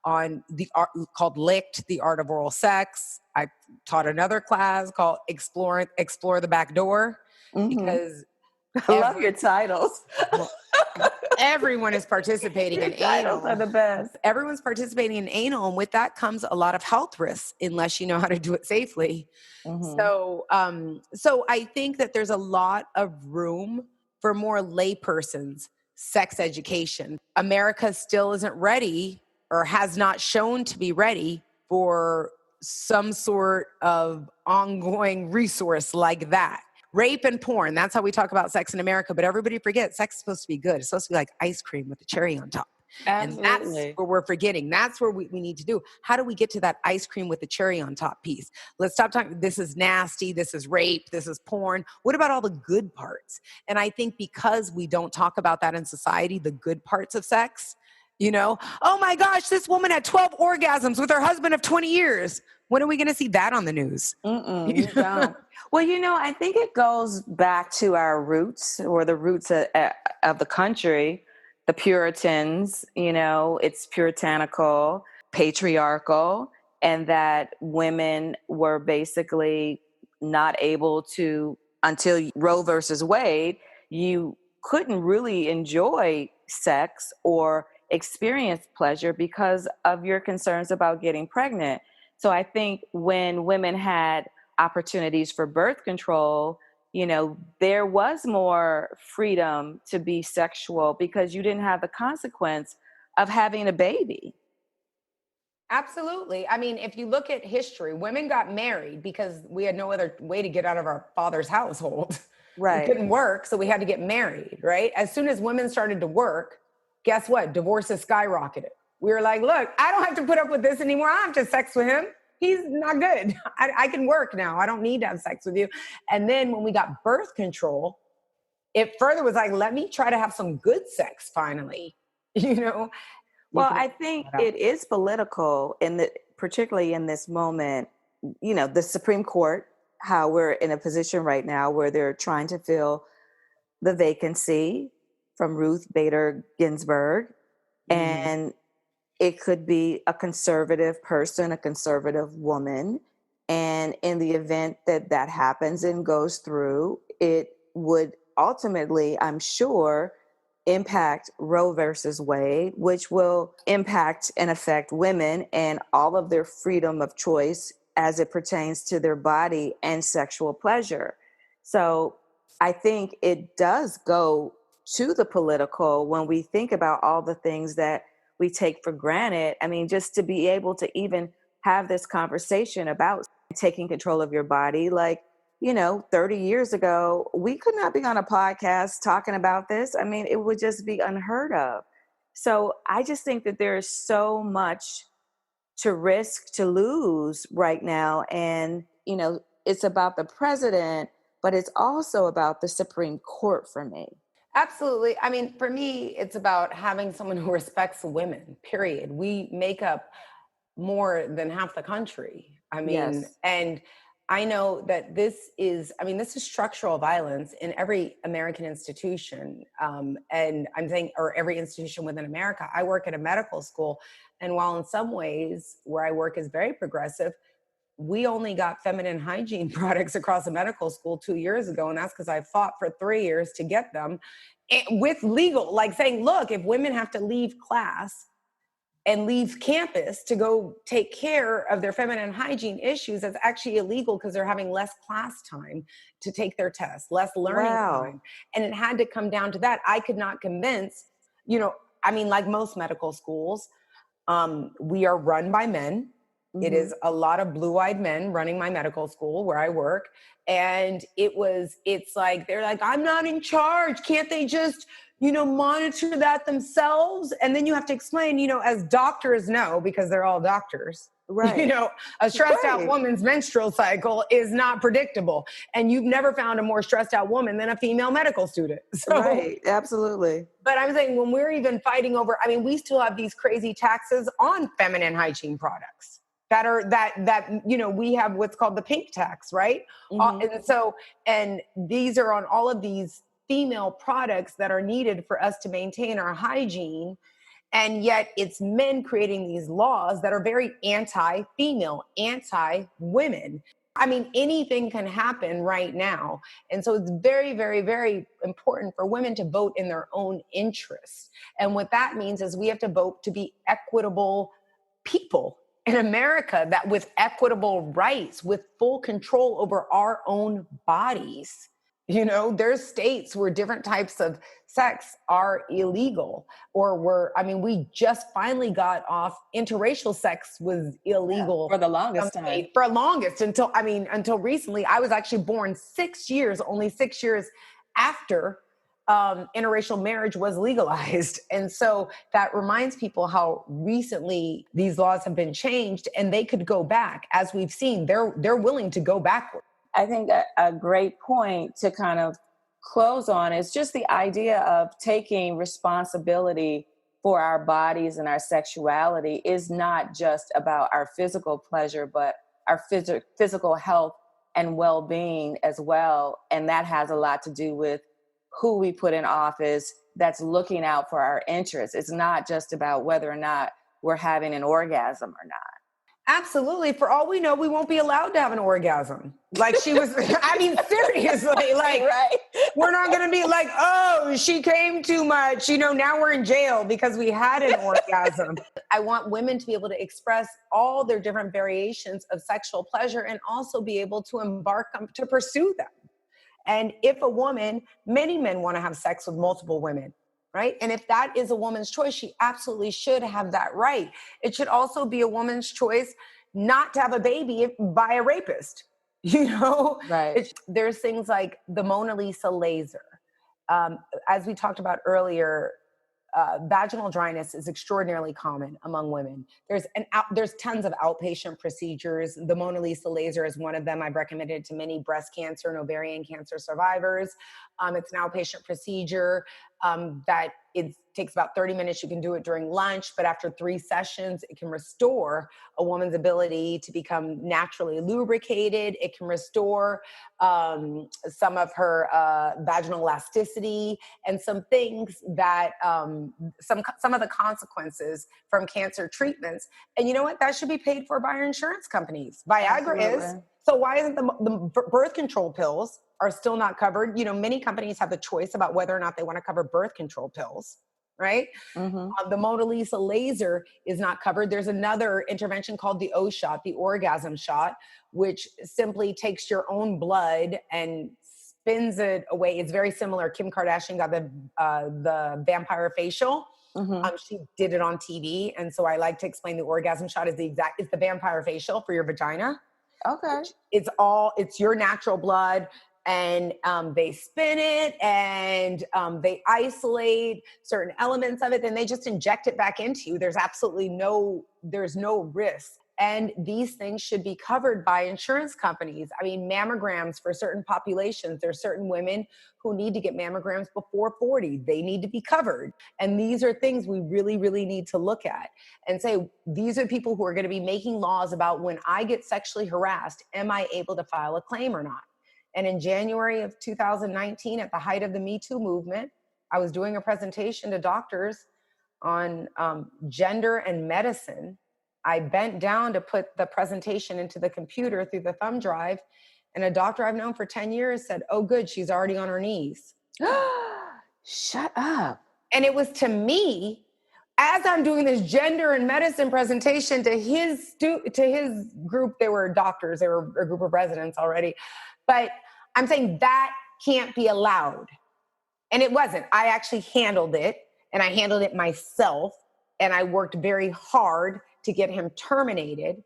on the art called LICT, the art of oral sex. I taught another class called Explore the Back Door, because I love your titles. Everyone is participating in anal. Titles are the best. Everyone's participating in anal, and with that comes a lot of health risks unless you know how to do it safely. So I think that there's a lot of room for more laypersons' sex education. America still isn't ready, or has not shown to be ready, for some sort of ongoing resource like that. Rape and porn, that's how we talk about sex in America, but everybody forgets sex is supposed to be good. It's supposed to be like ice cream with a cherry on top. Absolutely. And that's where we're forgetting. That's where we need to do. How do we get to that ice cream with the cherry on top piece? Let's stop talking, this is nasty, this is rape, this is porn. What about all the good parts? And I think because we don't talk about that in society, the good parts of sex, oh my gosh, this woman had 12 orgasms with her husband of 20 years. When are we going to see that on the news? You don't. Well, I think it goes back to our roots, or the roots of the country, the Puritans. It's puritanical, patriarchal, and that women were basically not able to, until Roe versus Wade, you couldn't really enjoy sex or experience pleasure because of your concerns about getting pregnant. So I think when women had opportunities for birth control, there was more freedom to be sexual because you didn't have the consequence of having a baby. Absolutely. I mean, if you look at history, women got married because we had no other way to get out of our father's household. Right. We couldn't work, so we had to get married, right? As soon as women started to work, guess what? Divorces skyrocketed. We were like, look, I don't have to put up with this anymore. I don't have to sex with him. He's not good. I can work now. I don't need to have sex with you. And then when we got birth control, it further was like, let me try to have some good sex finally, Well, I think it is political, particularly in this moment, the Supreme Court, how we're in a position right now where they're trying to fill the vacancy from Ruth Bader Ginsburg. And it could be a conservative person, a conservative woman. And in the event that happens and goes through, it would ultimately, I'm sure, impact Roe versus Wade, which will impact and affect women and all of their freedom of choice as it pertains to their body and sexual pleasure. So I think it does go to the political when we think about all the things that we take for granted. I mean, just to be able to even have this conversation about taking control of your body, like, 30 years ago, we could not be on a podcast talking about this. I mean, it would just be unheard of. So I just think that there is so much to risk to lose right now. And, it's about the president, but it's also about the Supreme Court for me. Absolutely. I mean, for me, it's about having someone who respects women, period. We make up more than half the country. I mean, Yes. and I know that this is structural violence in every American institution. And I'm saying, or every institution within America. I work at a medical school. And while in some ways where I work is very progressive, we only got feminine hygiene products across the medical school 2 years ago. And that's because I fought for 3 years to get them with legal, like saying, look, if women have to leave class and leave campus to go take care of their feminine hygiene issues, that's actually illegal because they're having less class time to take their tests, less learning time. And it had to come down to that. I could not convince, like most medical schools, we are run by men. Mm-hmm. It is a lot of blue-eyed men running my medical school where I work. And it's like, they're like, I'm not in charge. Can't they just, monitor that themselves? And then you have to explain, as doctors know, because they're all doctors, right? A stressed out woman's menstrual cycle is not predictable. And you've never found a more stressed out woman than a female medical student. So, right. Absolutely. But I'm saying when we're even fighting over, we still have these crazy taxes on feminine hygiene products. We have what's called the pink tax, right? Mm-hmm. And these are on all of these female products that are needed for us to maintain our hygiene. And yet it's men creating these laws that are very anti-female, anti-women. Anything can happen right now. And so it's very, very, very important for women to vote in their own interests. And what that means is we have to vote to be equitable people in America, that with equitable rights, with full control over our own bodies. There's states where different types of sex are illegal, or we just finally got off interracial sex was illegal for the longest time. For longest until recently. I was actually born only 6 years after interracial marriage was legalized. And so that reminds people how recently these laws have been changed, and they could go back. As we've seen, they're willing to go backward. I think a great point to kind of close on is just the idea of taking responsibility for our bodies and our sexuality is not just about our physical pleasure, but our physical health and well-being as well. And that has a lot to do with who we put in office that's looking out for our interests. It's not just about whether or not we're having an orgasm or not. Absolutely. For all we know, we won't be allowed to have an orgasm. Like she was, seriously, like, right. We're not going to be like, oh, she came too much. Now we're in jail because we had an orgasm. I want women to be able to express all their different variations of sexual pleasure and also be able to embark to pursue them. And if a woman, many men want to have sex with multiple women, right? And if that is a woman's choice, she absolutely should have that right. It should also be a woman's choice not to have a baby by a rapist, Right. There's things like the Mona Lisa laser. As we talked about earlier, vaginal dryness is extraordinarily common among women. There's tons of outpatient procedures. The Mona Lisa laser is one of them. I've recommended it to many breast cancer and ovarian cancer survivors. It's an outpatient procedure that it takes about 30 minutes. You can do it during lunch, but after 3 sessions, it can restore a woman's ability to become naturally lubricated. It can restore some of her vaginal elasticity and some things that some of the consequences from cancer treatments. And you know what? That should be paid for by our insurance companies. Viagra is. So why isn't the birth control pills are still not covered? Many companies have the choice about whether or not they want to cover birth control pills, right? Mm-hmm. The Mona Lisa laser is not covered. There's another intervention called the O shot, the orgasm shot, which simply takes your own blood and spins it away. It's very similar. Kim Kardashian got the vampire facial. She did it on TV. And so I like to explain the orgasm shot is it's the vampire facial for your vagina. Okay. It's your natural blood. And they spin it and they isolate certain elements of it. Then they just inject it back into you. There's no risk. And these things should be covered by insurance companies. I mean, mammograms for certain populations. There's certain women who need to get mammograms before 40. They need to be covered. And these are things we really, really need to look at and say, these are people who are going to be making laws about when I get sexually harassed, am I able to file a claim or not? And in January of 2019, at the height of the Me Too movement, I was doing a presentation to doctors on gender and medicine. I bent down to put the presentation into the computer through the thumb drive. And a doctor I've known for 10 years said, oh, good, she's already on her knees. Shut up. And it was to me, as I'm doing this gender and medicine presentation to his group, they were doctors, they were a group of residents already. But I'm saying that can't be allowed. And it wasn't. I actually handled it, and I handled it myself. And I worked very hard to get him terminated.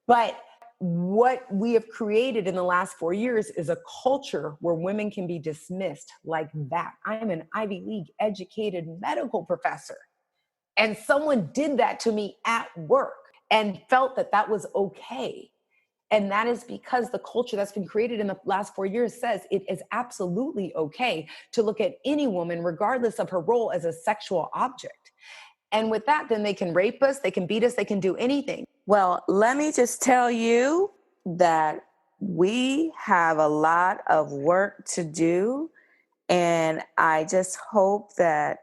But what we have created in the last 4 years is a culture where women can be dismissed like that. I am an Ivy League educated medical professor. And someone did that to me at work and felt that that was okay. And that is because the culture that's been created in the last 4 years says it is absolutely okay to look at any woman, regardless of her role, as a sexual object. And with that, then they can rape us, they can beat us, they can do anything. Well, let me just tell you that we have a lot of work to do. And I just hope that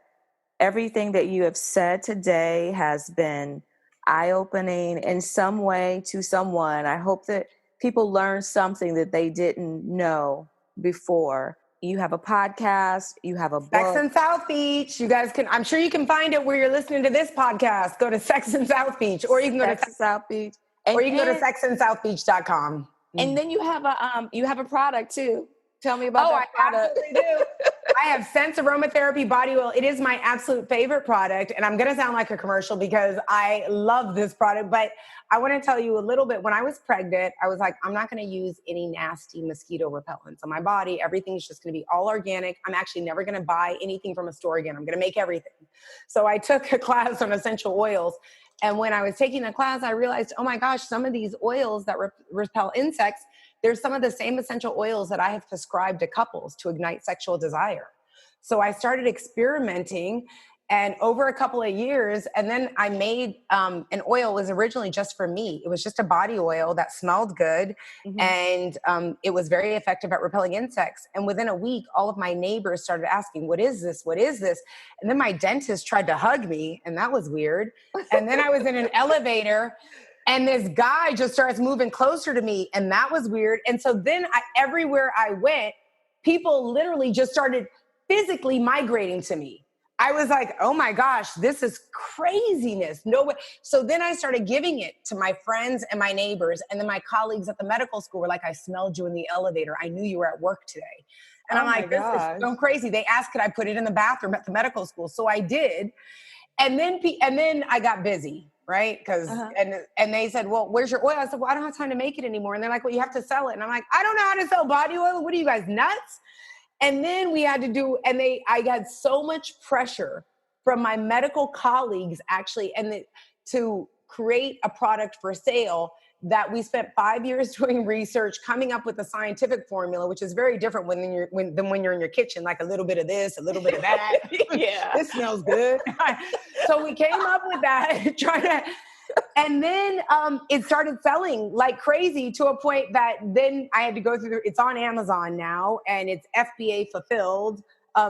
everything that you have said today has been eye-opening in some way to someone. I hope that people learn something that they didn't know before. You have a podcast, you have a book. Sex in South Beach. You guys can, I'm sure you can find it where you're listening to this podcast. Go to Sex in South Beach, or you can go to South Beach. Or you can go to sexinsouthbeach.com. And then you have a product too. Tell me about that product. I absolutely do. I have Sense Aromatherapy Body Oil. It is my absolute favorite product. And I'm going to sound like a commercial because I love this product. But I want to tell you a little bit. When I was pregnant, I was like, I'm not going to use any nasty mosquito repellents on my body. Everything's just going to be all organic. I'm actually never going to buy anything from a store again. I'm going to make everything. So I took a class on essential oils. And when I was taking the class, I realized, oh my gosh, some of these oils that repel insects, there's some of the same essential oils that I have prescribed to couples to ignite sexual desire. So I started experimenting, and over a couple of years, and then I made an oil. It was originally just for me. It was just a body oil that smelled good, and it was very effective at repelling insects. And within a week, all of my neighbors started asking, what is this? What is this? And then my dentist tried to hug me, and that was weird. And then I was in an elevator, and this guy just starts moving closer to me, and that was weird. And so then everywhere I went, people literally just started physically migrating to me. I was like, oh my gosh, this is craziness. No way. So then I started giving it to my friends and my neighbors. And then my colleagues at the medical school were like, I smelled you in the elevator. I knew you were at work today. And I'm like, this is so crazy. They asked, could I put it in the bathroom at the medical school? So I did. And then I got busy. Right? Because, and they said, well, where's your oil? I said, well, I don't have time to make it anymore. And they're like, well, you have to sell it. And I'm like, I don't know how to sell body oil. What are you guys, nuts? And then we had to do, I got so much pressure from my medical colleagues actually, to create a product for sale that we spent 5 years doing research, coming up with a scientific formula, which is very different than when you're in your kitchen, like a little bit of this, a little bit of that. Yeah. This smells good. So we came up with that, and then it started selling like crazy to a point that then I had to go through, it's on Amazon now, and it's FBA fulfilled.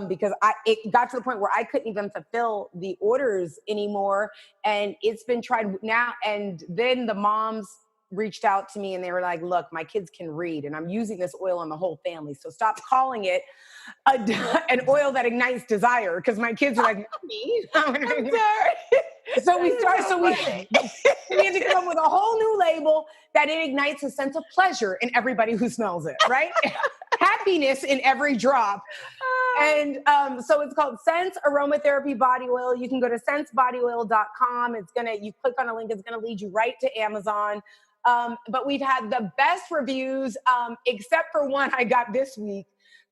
Because it got to the point where I couldn't even fulfill the orders anymore. And it's been tried now. And then the moms reached out to me and they were like, look, my kids can read and I'm using this oil on the whole family. So stop calling it an oil that ignites desire. Because my kids are like, Mommy. I'm sorry. So we had to come up with a whole new label that it ignites a sense of pleasure in everybody who smells it, right? Happy happiness in every drop. And so it's called Sense Aromatherapy Body Oil. You can go to sensebodyoil.com. You click on a link, it's going to lead you right to Amazon. But we've had the best reviews, except for one I got this week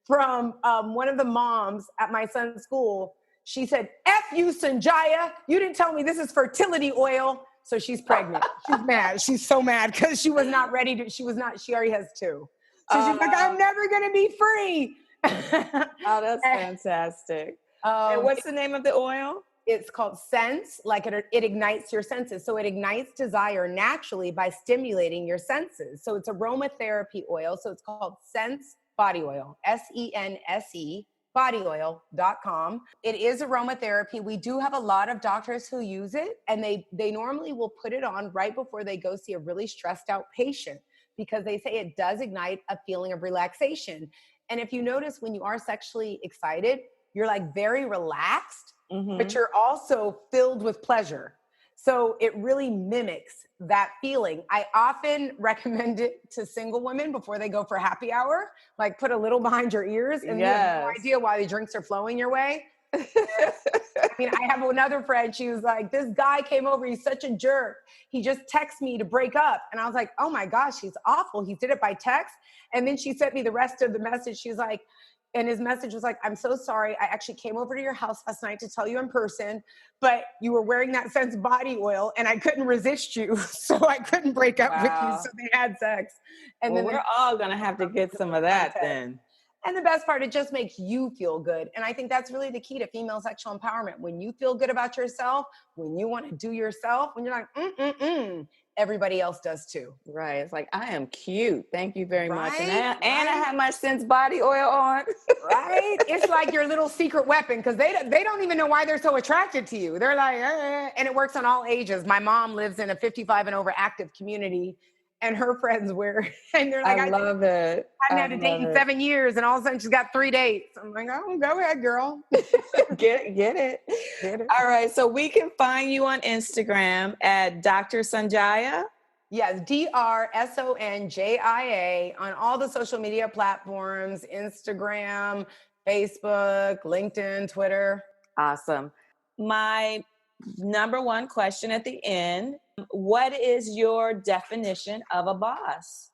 from one of the moms at my son's school. She said, F you, Sanjaya. You didn't tell me this is fertility oil. So she's pregnant. She's mad. She's so mad because she was not ready to, she already has 2. So she's like, I'm never going to be free. Oh, that's fantastic. And what's the name of the oil? It's called Sense, like it ignites your senses. So it ignites desire naturally by stimulating your senses. So it's aromatherapy oil. So it's called Sense Body Oil, SENSE, bodyoil.com. It is aromatherapy. We do have a lot of doctors who use it, and they normally will put it on right before they go see a really stressed out patient, because they say it does ignite a feeling of relaxation. And if you notice, when you are sexually excited, you're like very relaxed, but you're also filled with pleasure. So it really mimics that feeling. I often recommend it to single women before they go for happy hour, like put a little behind your ears and you have no idea why the drinks are flowing your way. I mean, I have another friend, she was like, this guy came over, he's such a jerk. He just texted me to break up. And I was like, oh my gosh, he's awful. He did it by text. And then she sent me the rest of the message. She was like, and his message was like, I'm so sorry. I actually came over to your house last night to tell you in person, but you were wearing that Sense body oil and I couldn't resist you. So I couldn't break up with you. So they had sex. And then we're all going to have to get some of that then. And the best part, it just makes you feel good. And I think that's really the key to female sexual empowerment. When you feel good about yourself, when you want to do yourself, when you're like, everybody else does too. Right. It's like, I am cute. Thank you very much. And I have my Sense body oil on. Right. It's like your little secret weapon, because they don't even know why they're so attracted to you. They're like, and it works on all ages. My mom lives in a 55 and over active community, and her friends wear, and they're like, I love it. I haven't had a date in 7 years, and all of a sudden she's got 3 dates. I'm like, oh, go ahead, girl. Get it. All right. So we can find you on Instagram at Dr. Sanjaya. Yes, DrSonjia on all the social media platforms, Instagram, Facebook, LinkedIn, Twitter. Awesome. My number one question at the end, what is your definition of a boss?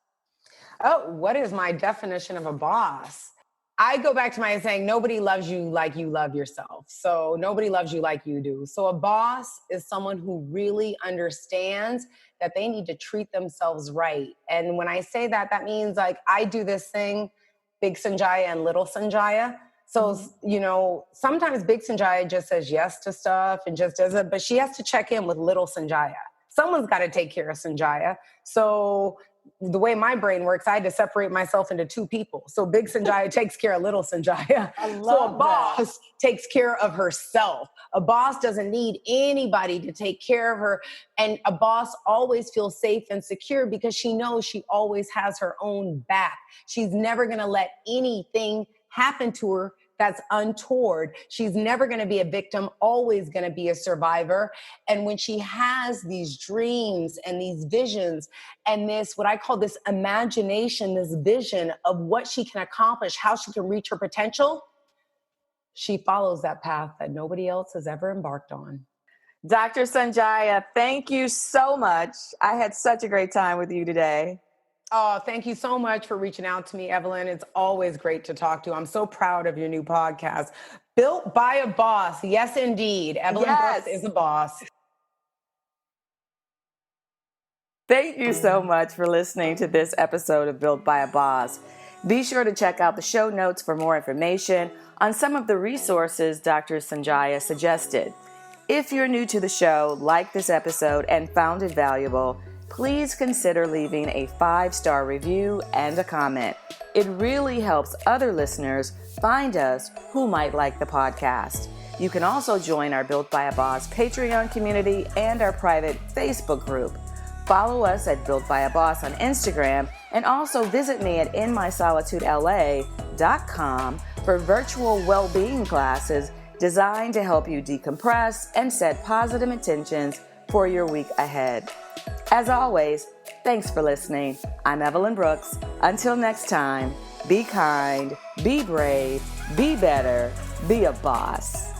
Oh, what is my definition of a boss? I go back to my saying, nobody loves you like you love yourself. So nobody loves you like you do. So a boss is someone who really understands that they need to treat themselves right. And when I say that, that means like I do this thing, Big Sanjaya and Little Sanjaya. So, you know, sometimes Big Sanjaya just says yes to stuff and just does it, but she has to check in with Little Sanjaya. Someone's got to take care of Sanjaya. So the way my brain works, I had to separate myself into 2 people. So Big Sanjaya takes care of Little Sanjaya. So a boss takes care of herself. A boss doesn't need anybody to take care of her. And a boss always feels safe and secure because she knows she always has her own back. She's never going to let anything happen to her that's untoward. She's never going to be a victim, always going to be a survivor. And when she has these dreams and these visions and this, what I call this imagination, this vision of what she can accomplish, how she can reach her potential, she follows that path that nobody else has ever embarked on. Dr. Sanjaya, thank you so much. I had such a great time with you today. Oh, thank you so much for reaching out to me, Evelyn. It's always great to talk to you. I'm so proud of your new podcast, Built by a Boss. Yes, indeed. Evelyn Brooks is a boss. Thank you so much for listening to this episode of Built by a Boss. Be sure to check out the show notes for more information on some of the resources Dr. Sanjaya suggested. If you're new to the show, like this episode, and found it valuable, please consider leaving a 5-star review and a comment. It really helps other listeners find us who might like the podcast. You can also join our Built by a Boss Patreon community and our private Facebook group. Follow us at Built by a Boss on Instagram, and also visit me at inmysolitudela.com for virtual well-being classes designed to help you decompress and set positive intentions for your week ahead. As always, thanks for listening. I'm Evelyn Brooks. Until next time, be kind, be brave, be better, be a boss.